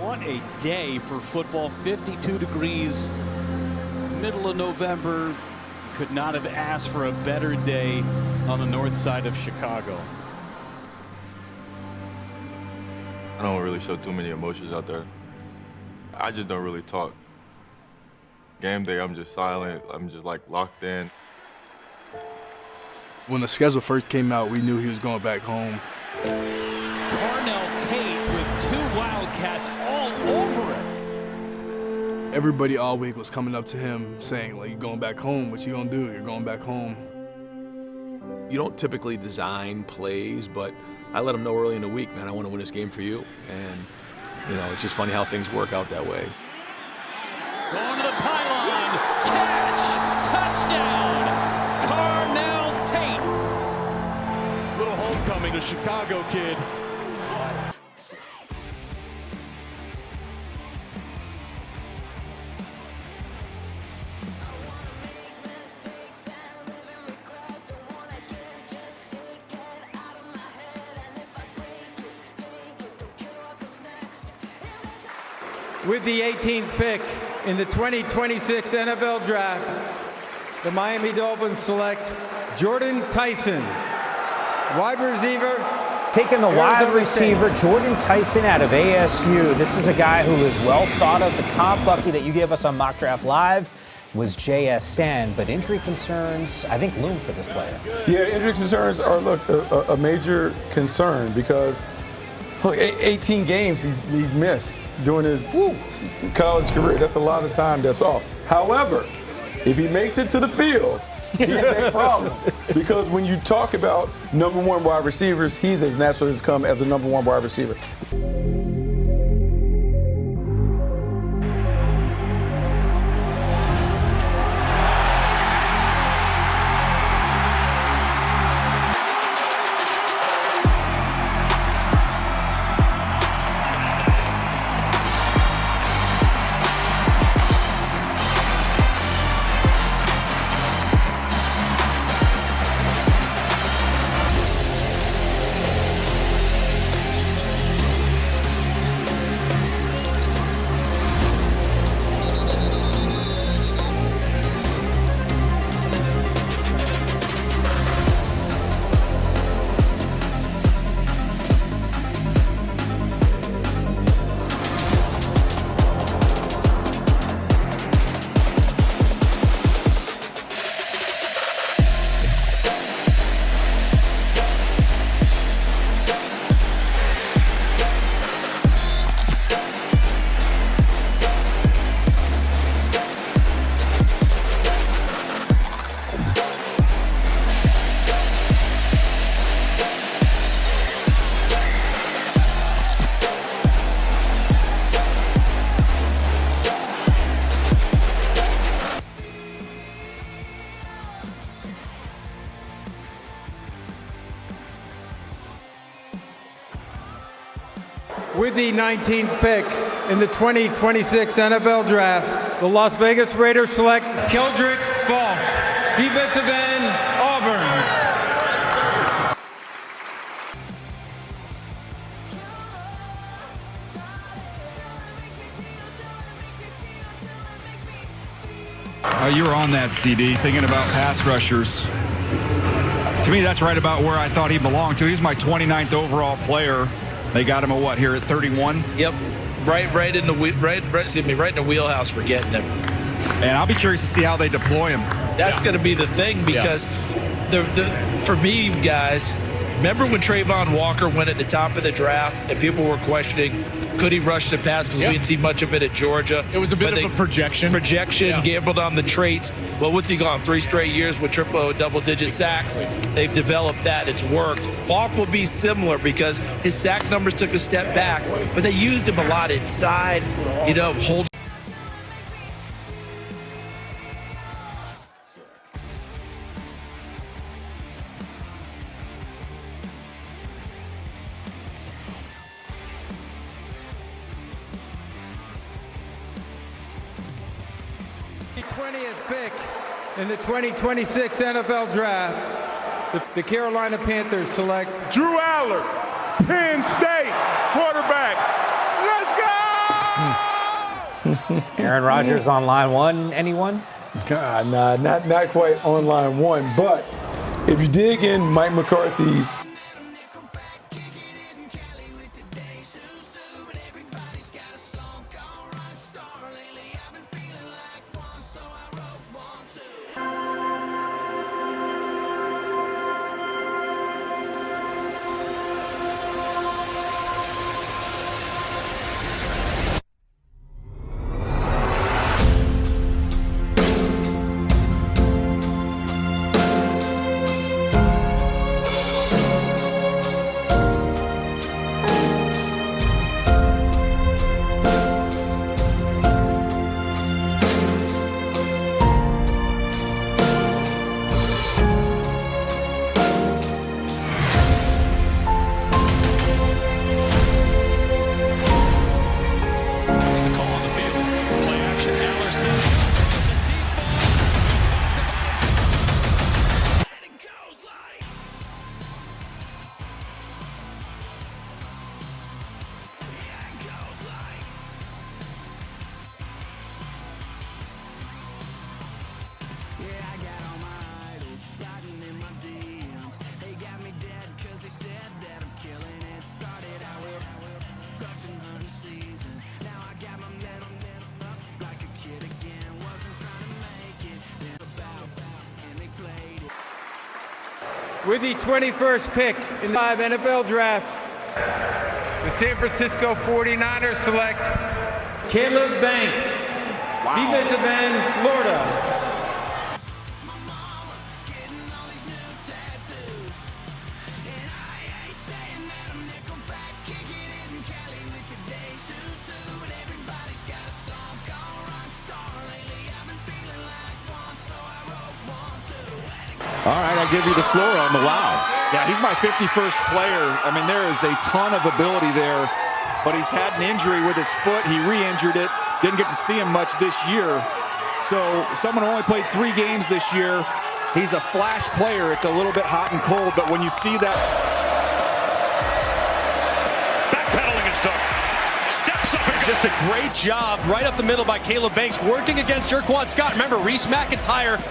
Speaker 16: What a day for football. 52 degrees, middle of November. Could not have asked for a better day on the north side of Chicago.
Speaker 17: I don't really show too many emotions out there. I just don't really talk. Game day, I'm just silent. I'm just like locked in.
Speaker 7: When the schedule first came out, we knew he was going back home.
Speaker 16: Carnell Tate with 2 Wildcats all over it.
Speaker 7: Everybody all week was coming up to him saying, like, you're going back home. What you gonna do? You're going back home.
Speaker 19: You don't typically design plays, but I let him know early in the week, man, I want to win this game for you. And, you know, it's just funny how things work out that way.
Speaker 16: Going to the pylon. Catch. Touchdown. Carnell Tate. Little homecoming to Chicago kid.
Speaker 2: With the 18th pick in the 2026 NFL Draft, the Miami Dolphins select Jordan Tyson, wide receiver.
Speaker 3: Taking the wide receiver, Jordan Tyson out of ASU. This is a guy who is well thought of. The comp, Bucky, that you gave us on Mock Draft Live was JSN, but injury concerns, I think, loom for this player.
Speaker 6: Yeah, injury concerns are, look, a major concern because, look, 18 games he's missed during his college career. That's a lot of time that's off. However, if he makes it to the field, he's a problem. Because when you talk about #1 wide receivers, he's as natural as come as a #1 wide receiver.
Speaker 2: With the 19th pick in the 2026 NFL Draft, the Las Vegas Raiders select Keldrick Falk, defensive end, Auburn.
Speaker 1: You were on that, CD, thinking about pass rushers. To me, that's right about where I thought he belonged to. He's my 29th overall player. They got him at what, here at 31?
Speaker 5: Yep, right in the wheelhouse for getting him.
Speaker 1: And I'll be curious to see how they deploy him.
Speaker 5: That's going to be the thing, because for me, guys, remember when Trayvon Walker went at the top of the draft and people were questioning, could he rush the pass, because we didn't see much of it at Georgia.
Speaker 12: It was a bit of a projection.
Speaker 5: Gambled on the traits. Well, what's he gone? 3 straight years with double-digit sacks. They've developed that. It's worked. Falk will be similar because his sack numbers took a step back, but they used him a lot inside, hold.
Speaker 2: The 20th pick in the 2026 NFL Draft, the Carolina Panthers select
Speaker 15: Drew Aller, Penn State quarterback. Let's go!
Speaker 3: Aaron Rodgers on line one. Anyone?
Speaker 6: God, nah, not quite on line one. But if you dig in Mike McCarthy's
Speaker 2: With the 21st pick in the NFL Draft, the San Francisco 49ers select Caleb Banks, defensive end, Florida.
Speaker 21: All right, I'll give you the floor on the wow.
Speaker 1: Yeah, he's my 51st player. I mean, there is a ton of ability there, but he's had an injury with his foot. He re-injured it. Didn't get to see him much this year. So someone who only played 3 games this year, he's a flash player. It's a little bit hot and cold, but when you see that.
Speaker 20: Backpedaling and start. Steps up and
Speaker 22: just a great job right up the middle by Caleb Banks, working against Jerquan Scott. Remember, Reese McIntyre.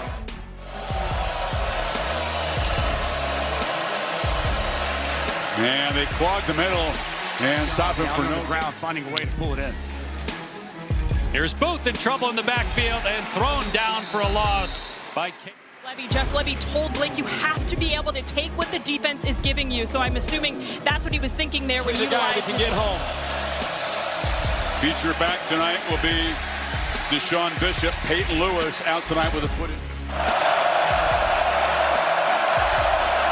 Speaker 21: And they clogged the middle and stopped him for
Speaker 20: no ground, finding a way to pull it in. Here's Booth in trouble in the backfield and thrown down for a loss by
Speaker 23: Jeff Lebby told Blake, you have to be able to take what the defense is giving you. So I'm assuming that's what he was thinking there when he
Speaker 20: guy can get home.
Speaker 21: Feature back tonight will be Deshaun Bishop. Peyton Lewis out tonight with a foot in.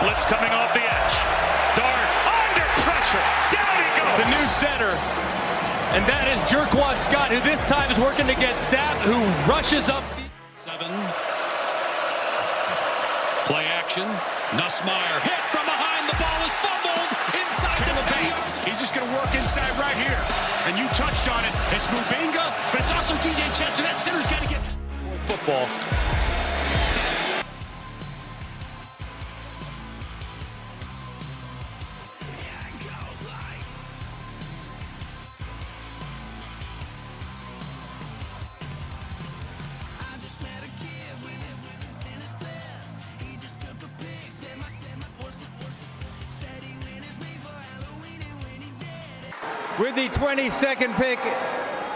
Speaker 20: Blitz coming off the edge. Dart under pressure. Down he goes.
Speaker 22: The new center. And that is Jerquan Scott, who this time is working against Sapp, who rushes up.
Speaker 20: 7. Play action. Nussmeier hit from behind. The ball is fumbled inside the 10. He's just going to work
Speaker 14: work inside right here. And you touched on it. It's Mubinga, but it's also DJ Chester. That center's got to get football.
Speaker 2: With the 22nd pick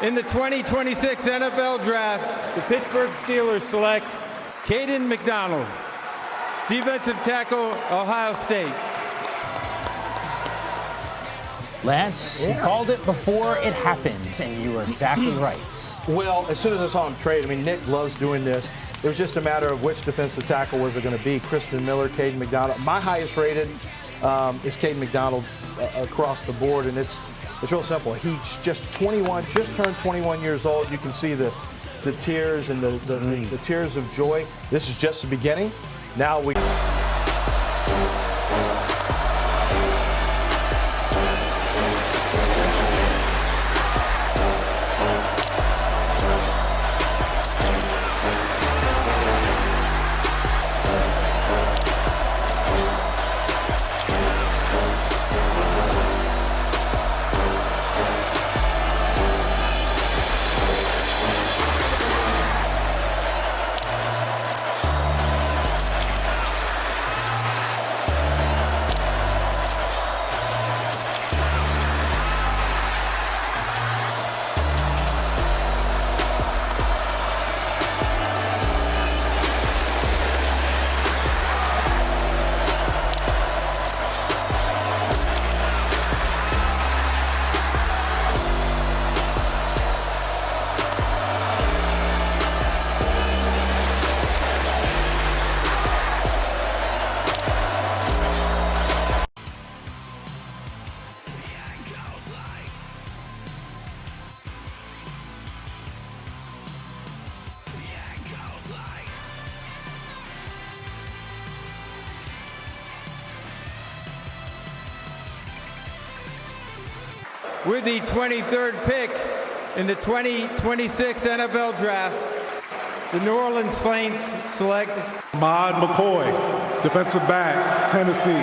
Speaker 2: in the 2026 NFL Draft, the Pittsburgh Steelers select Caden McDonald, defensive tackle, Ohio State.
Speaker 3: Lance, you called it before it happened, and you were exactly right.
Speaker 8: Well, as soon as I saw him trade, I mean, Nick loves doing this. It was just a matter of which defensive tackle was it going to be, Kristen Miller, Caden McDonald. My highest rated is Caden McDonald across the board, and it's real simple. He's just 21, just turned 21 years old. You can see the tears and the tears of joy. This is just the beginning. Now we...
Speaker 2: With the 23rd pick in the 2026 NFL Draft, the New Orleans Saints select
Speaker 15: Ahmad McCoy, defensive back, Tennessee.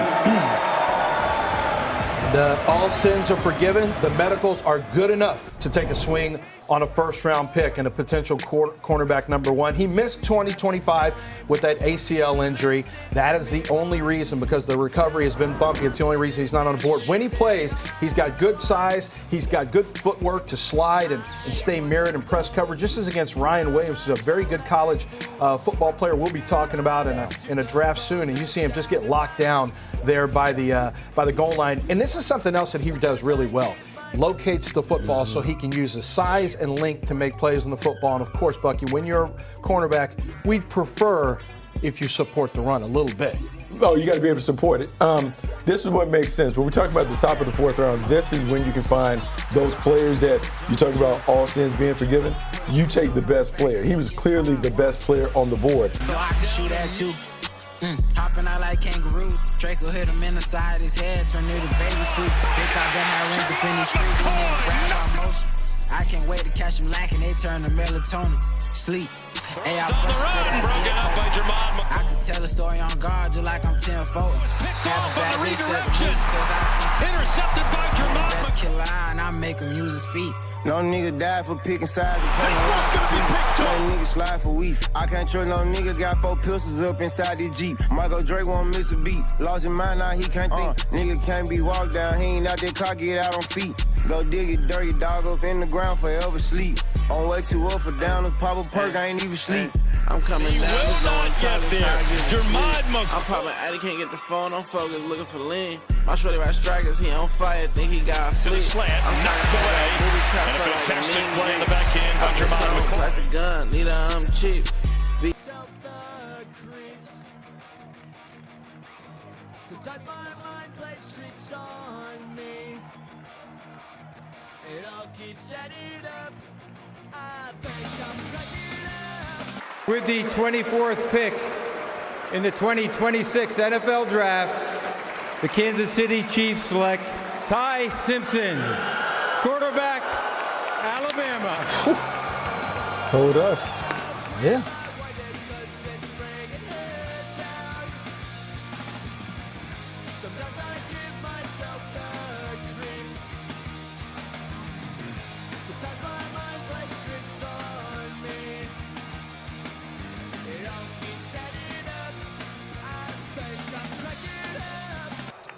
Speaker 8: All sins are forgiven. The medicals are good enough to take a swing on a first-round pick and a potential cornerback number one. He missed 2025 with that ACL injury. That is the only reason, because the recovery has been bumpy. It's the only reason he's not on the board. When he plays, he's got good size. He's got good footwork to slide and stay mirrored and press cover, just as against Ryan Williams, who's a very good college football player we'll be talking about in a draft soon. And you see him just get locked down there by the goal line. And this is something else that he does really well. Locates the football so he can use his size and length to make plays on the football. And of course, Bucky, when you're a cornerback, we'd prefer if you support the run a little bit.
Speaker 6: Oh, you got to be able to support it. This is what makes sense. When we talk about the top of the fourth round, this is when you can find those players that you talk about all sins being forgiven. You take the best player. He was clearly the best player on the board.
Speaker 4: So I can shoot at you. Hopping out like kangaroos. Draco hit him in the side of his head, turned into baby food. Bitch, I been high ranked up in these streets. These niggas grab my motion. I can't wait to catch them lacking. They turn to melatonin. Sleep. Hey, I first said that. I can tell a story on guard just like I'm 10-fold. Have a bad bitch set the mood because I think intercepted by Jermon. I'm the best killer and I make him use his feet.
Speaker 11: No nigga died for picking sides and playing life. No nigga slide for weeks. I can't trust no nigga, got 4 pistols up inside the Jeep. Michael Drake won't miss a beat. Lost his mind, now he can't think. Nigga can't be walked down, he ain't out that car, get out on feet. Go dig it dirty, dog up in the ground, forever sleep. On way to up or down, pop a perk, I ain't even sleep. I'm coming down, there's no one get there. I'm popping Addy, can't get the phone, I'm focused, looking for lean. My shorty right strikers, he on fire, think he got a fleet.
Speaker 14: Slant,
Speaker 11: I'm
Speaker 14: knocked away. And a fantastic play in the back end by Jermon McCoy.
Speaker 11: Plastic gun, need a cheap.
Speaker 9: Sometimes my mind plays tricks on me. It all keeps adding up. I think I'm cracking up.
Speaker 2: With the 24th pick in the 2026 NFL Draft, the Kansas City Chiefs select Ty Simpson, quarterback, Alabama.
Speaker 6: Told us.
Speaker 8: Yeah.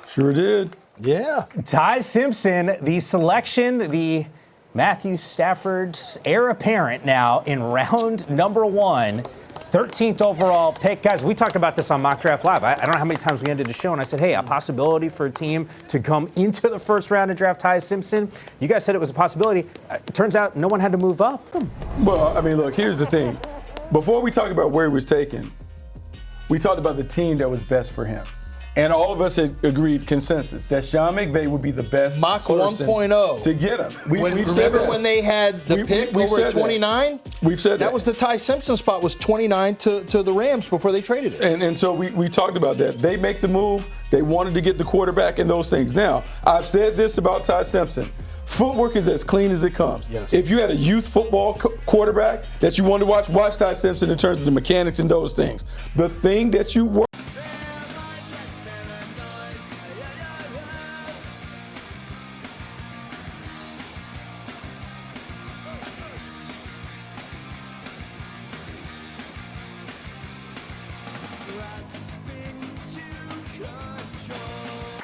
Speaker 6: Sure did.
Speaker 8: Yeah.
Speaker 3: Ty Simpson, the selection, the Matthew Stafford's heir apparent now in round number 1, 13th overall pick. Guys, we talked about this on Mock Draft Live. I don't know how many times we ended the show, and I said, hey, a possibility for a team to come into the first round and draft Ty Simpson. You guys said it was a possibility. It turns out no one had to move up.
Speaker 6: Well, I mean, look, here's the thing. Before we talk about where he was taken, we talked about the team that was best for him. And all of us had agreed consensus that Sean McVay would be the best
Speaker 8: Mock
Speaker 6: person
Speaker 8: 1.0
Speaker 6: to get him.
Speaker 8: Remember when they had the pick over at 29?
Speaker 6: We've said that.
Speaker 8: That was the Ty Simpson spot, was 29 to the Rams before they traded it.
Speaker 6: And so we talked about that. They make the move. They wanted to get the quarterback and those things. Now, I've said this about Ty Simpson. Footwork is as clean as it comes.
Speaker 8: Yes.
Speaker 6: If you had a youth football quarterback that you wanted to watch Ty Simpson in terms of the mechanics and those things. The thing that you work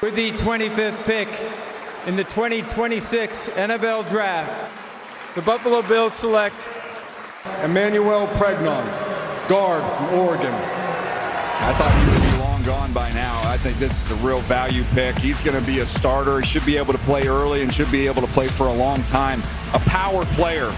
Speaker 2: With the 25th pick in the 2026 NFL Draft, the Buffalo Bills select
Speaker 10: Emmanuel Pregnon, guard from Oregon.
Speaker 1: I thought he would be long gone by now. I think this is a real value pick. He's going to be a starter. He should be able to play early and should be able to play for a long time. A power player.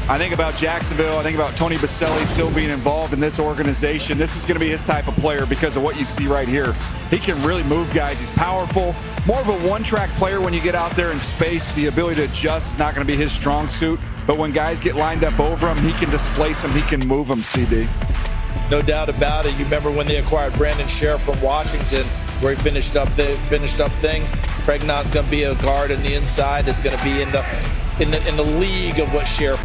Speaker 1: I think about Jacksonville. I think about Tony Baselli still being involved in this organization. This is going to be his type of player because of what you see right here. He can really move guys. He's powerful. More of a one-track player when you get out there in space. The ability to adjust is not going to be his strong suit. But when guys get lined up over him, he can displace them. He can move them, CD.
Speaker 5: No doubt about it. You remember when they acquired Brandon Sheriff from Washington, where he finished up things. Pregnant's going to be a guard on the inside. It's going to be in the league of what Sheriff.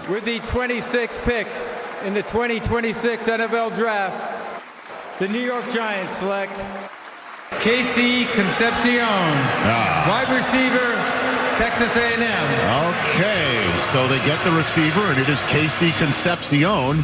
Speaker 2: With the 26th pick in the 2026 NFL Draft, the New York Giants select KC Concepcion, wide receiver, Texas A&M.
Speaker 12: Okay, so they get the receiver, and it is KC Concepcion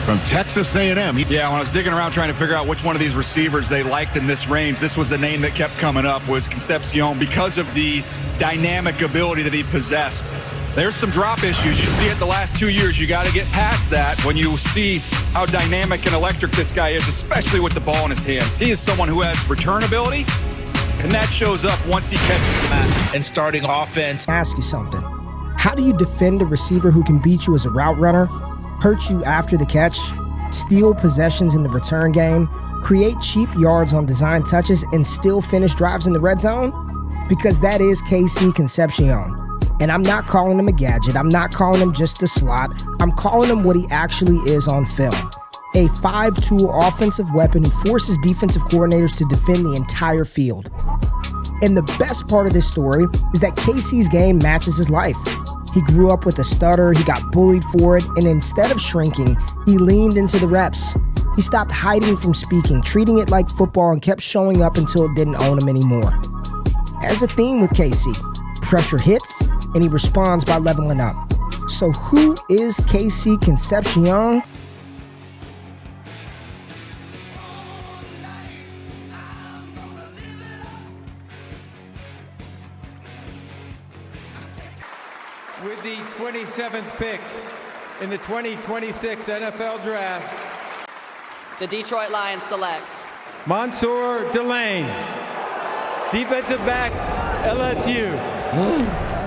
Speaker 12: from Texas A&M.
Speaker 1: Yeah, when I was digging around trying to figure out which one of these receivers they liked in this range, this was the name that kept coming up, was Concepcion, because of the dynamic ability that he possessed. There's some drop issues. You see it the last 2 years. You got to get past that when you see how dynamic and electric this guy is, especially with the ball in his hands. He is someone who has return ability, and that shows up once he catches the mat.
Speaker 5: And starting offense.
Speaker 13: Ask you something. How do you defend a receiver who can beat you as a route runner, hurt you after the catch, steal possessions in the return game, create cheap yards on design touches, and still finish drives in the red zone? Because that is KC Concepcion. And I'm not calling him a gadget. I'm not calling him just a slot. I'm calling him what he actually is on film. a 5-tool offensive weapon who forces defensive coordinators to defend the entire field. And the best part of this story is that KC's game matches his life. He grew up with a stutter, he got bullied for it, and instead of shrinking, he leaned into the reps. He stopped hiding from speaking, treating it like football, and kept showing up until it didn't own him anymore. As a theme with KC, pressure hits, and he responds by leveling up. So who is KC Concepcion?
Speaker 2: With the 27th pick in the 2026 NFL Draft,
Speaker 7: the Detroit Lions select
Speaker 2: Mansour Delane, defensive back, LSU.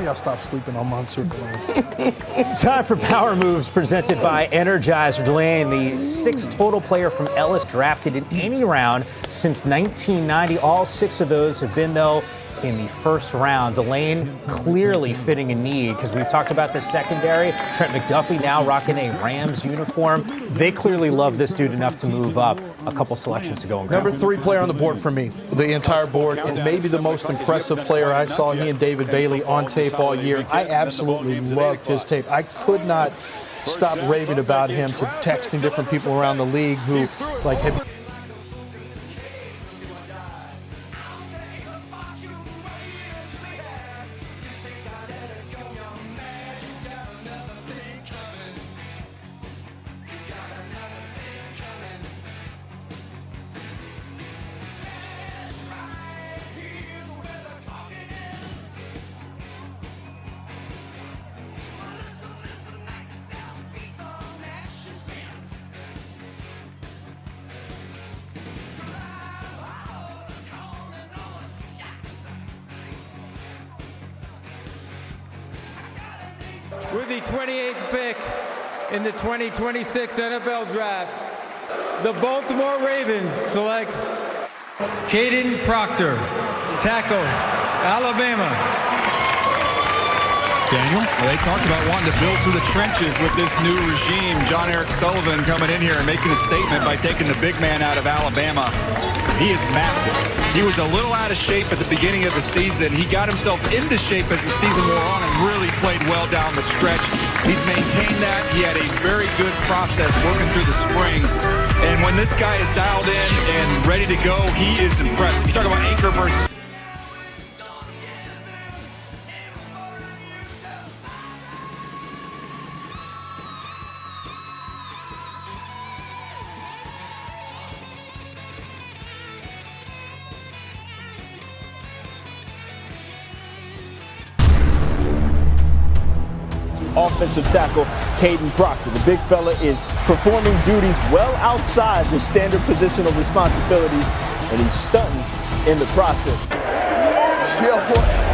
Speaker 8: Y'all stop sleeping on Mansour Delane.
Speaker 3: Time for Power Moves presented by Energizer. Delane, the sixth total player from Ellis drafted in any round since 1990. All 6 of those have been, though, in the first round. Delane clearly fitting a need because we've talked about the secondary. Trent McDuffie now rocking a Rams uniform. They clearly love this dude enough to move up a couple selections to go and grab.
Speaker 8: Number 3 player on the board for me, the entire board, and maybe the most impressive player I saw, he and David Bailey on tape all year. I absolutely loved his tape. I could not stop raving about him, to texting different people around the league who, like, have
Speaker 2: With the 28th pick in the 2026 NFL Draft, the Baltimore Ravens select Caden Proctor, tackle, Alabama.
Speaker 1: Daniel? Well, they talked about wanting to build through the trenches with this new regime. John Eric Sullivan coming in here and making a statement by taking the big man out of Alabama. He is massive. He was a little out of shape at the beginning of the season. He got himself into shape as the season wore on and really played well down the stretch. He's maintained that. He had a very good process working through the spring. And when this guy is dialed in and ready to go, he is impressive. You talk about anchor versus...
Speaker 17: Offensive tackle Caden Proctor. The big fella is performing duties well outside the standard positional responsibilities, and he's stunting in the process. Yeah, boy.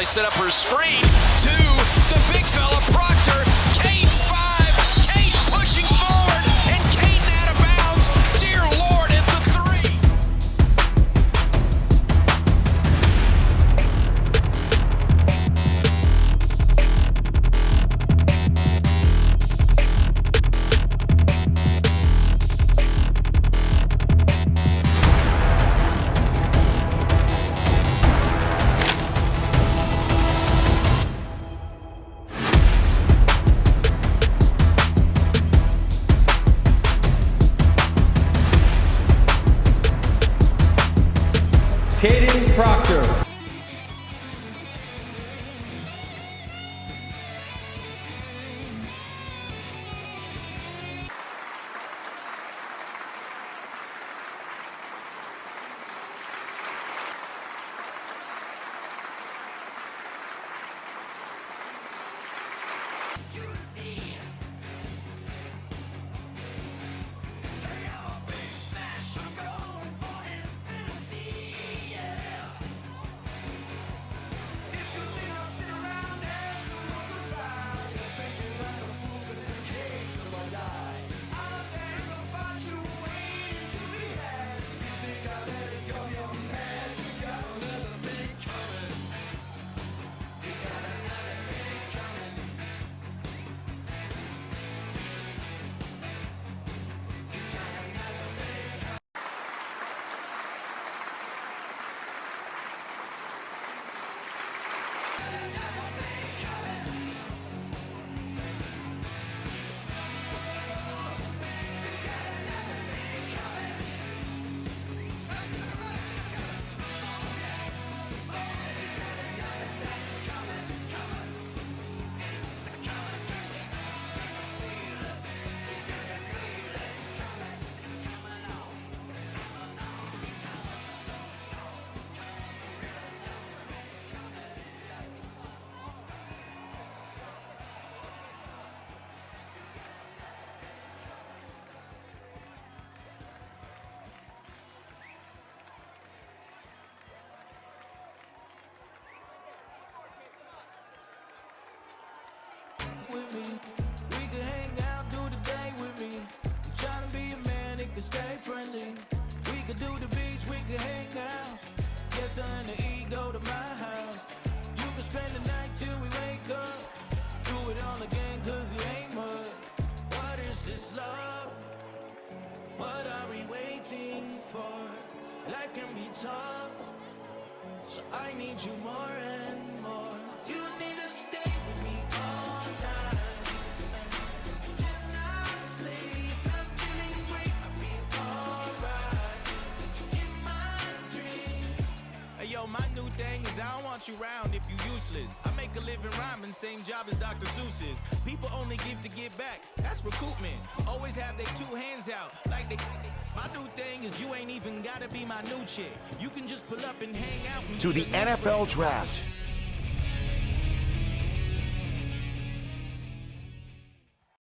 Speaker 18: Set up for a screen to the big fella Proctor. Kane 5. Kane pushing forward, and Kane out of bounds. Dear Lord, at the 3.
Speaker 2: Caden Proctor.
Speaker 9: can stay friendly. We could do the beach, we could hang out. Yes, and the ego to my house. You can spend the night till we wake up. Do it all again, cause it ain't mud. What is this love? What are we waiting for? Life can be tough, so I need you more and more. You need to stay with me all night till I sleep. I'm feeling great, I'll be alright in my dreams. Hey yo, my new thing is I don't want you around if you useless. I make a living rhyming, same job as Dr. Seuss's. People only give to get back, that's recoupment. Always have their two hands out, like they. My new thing is you ain't even gotta be my new chick. You can just pull up and hang out. And
Speaker 16: to the NFL Draft.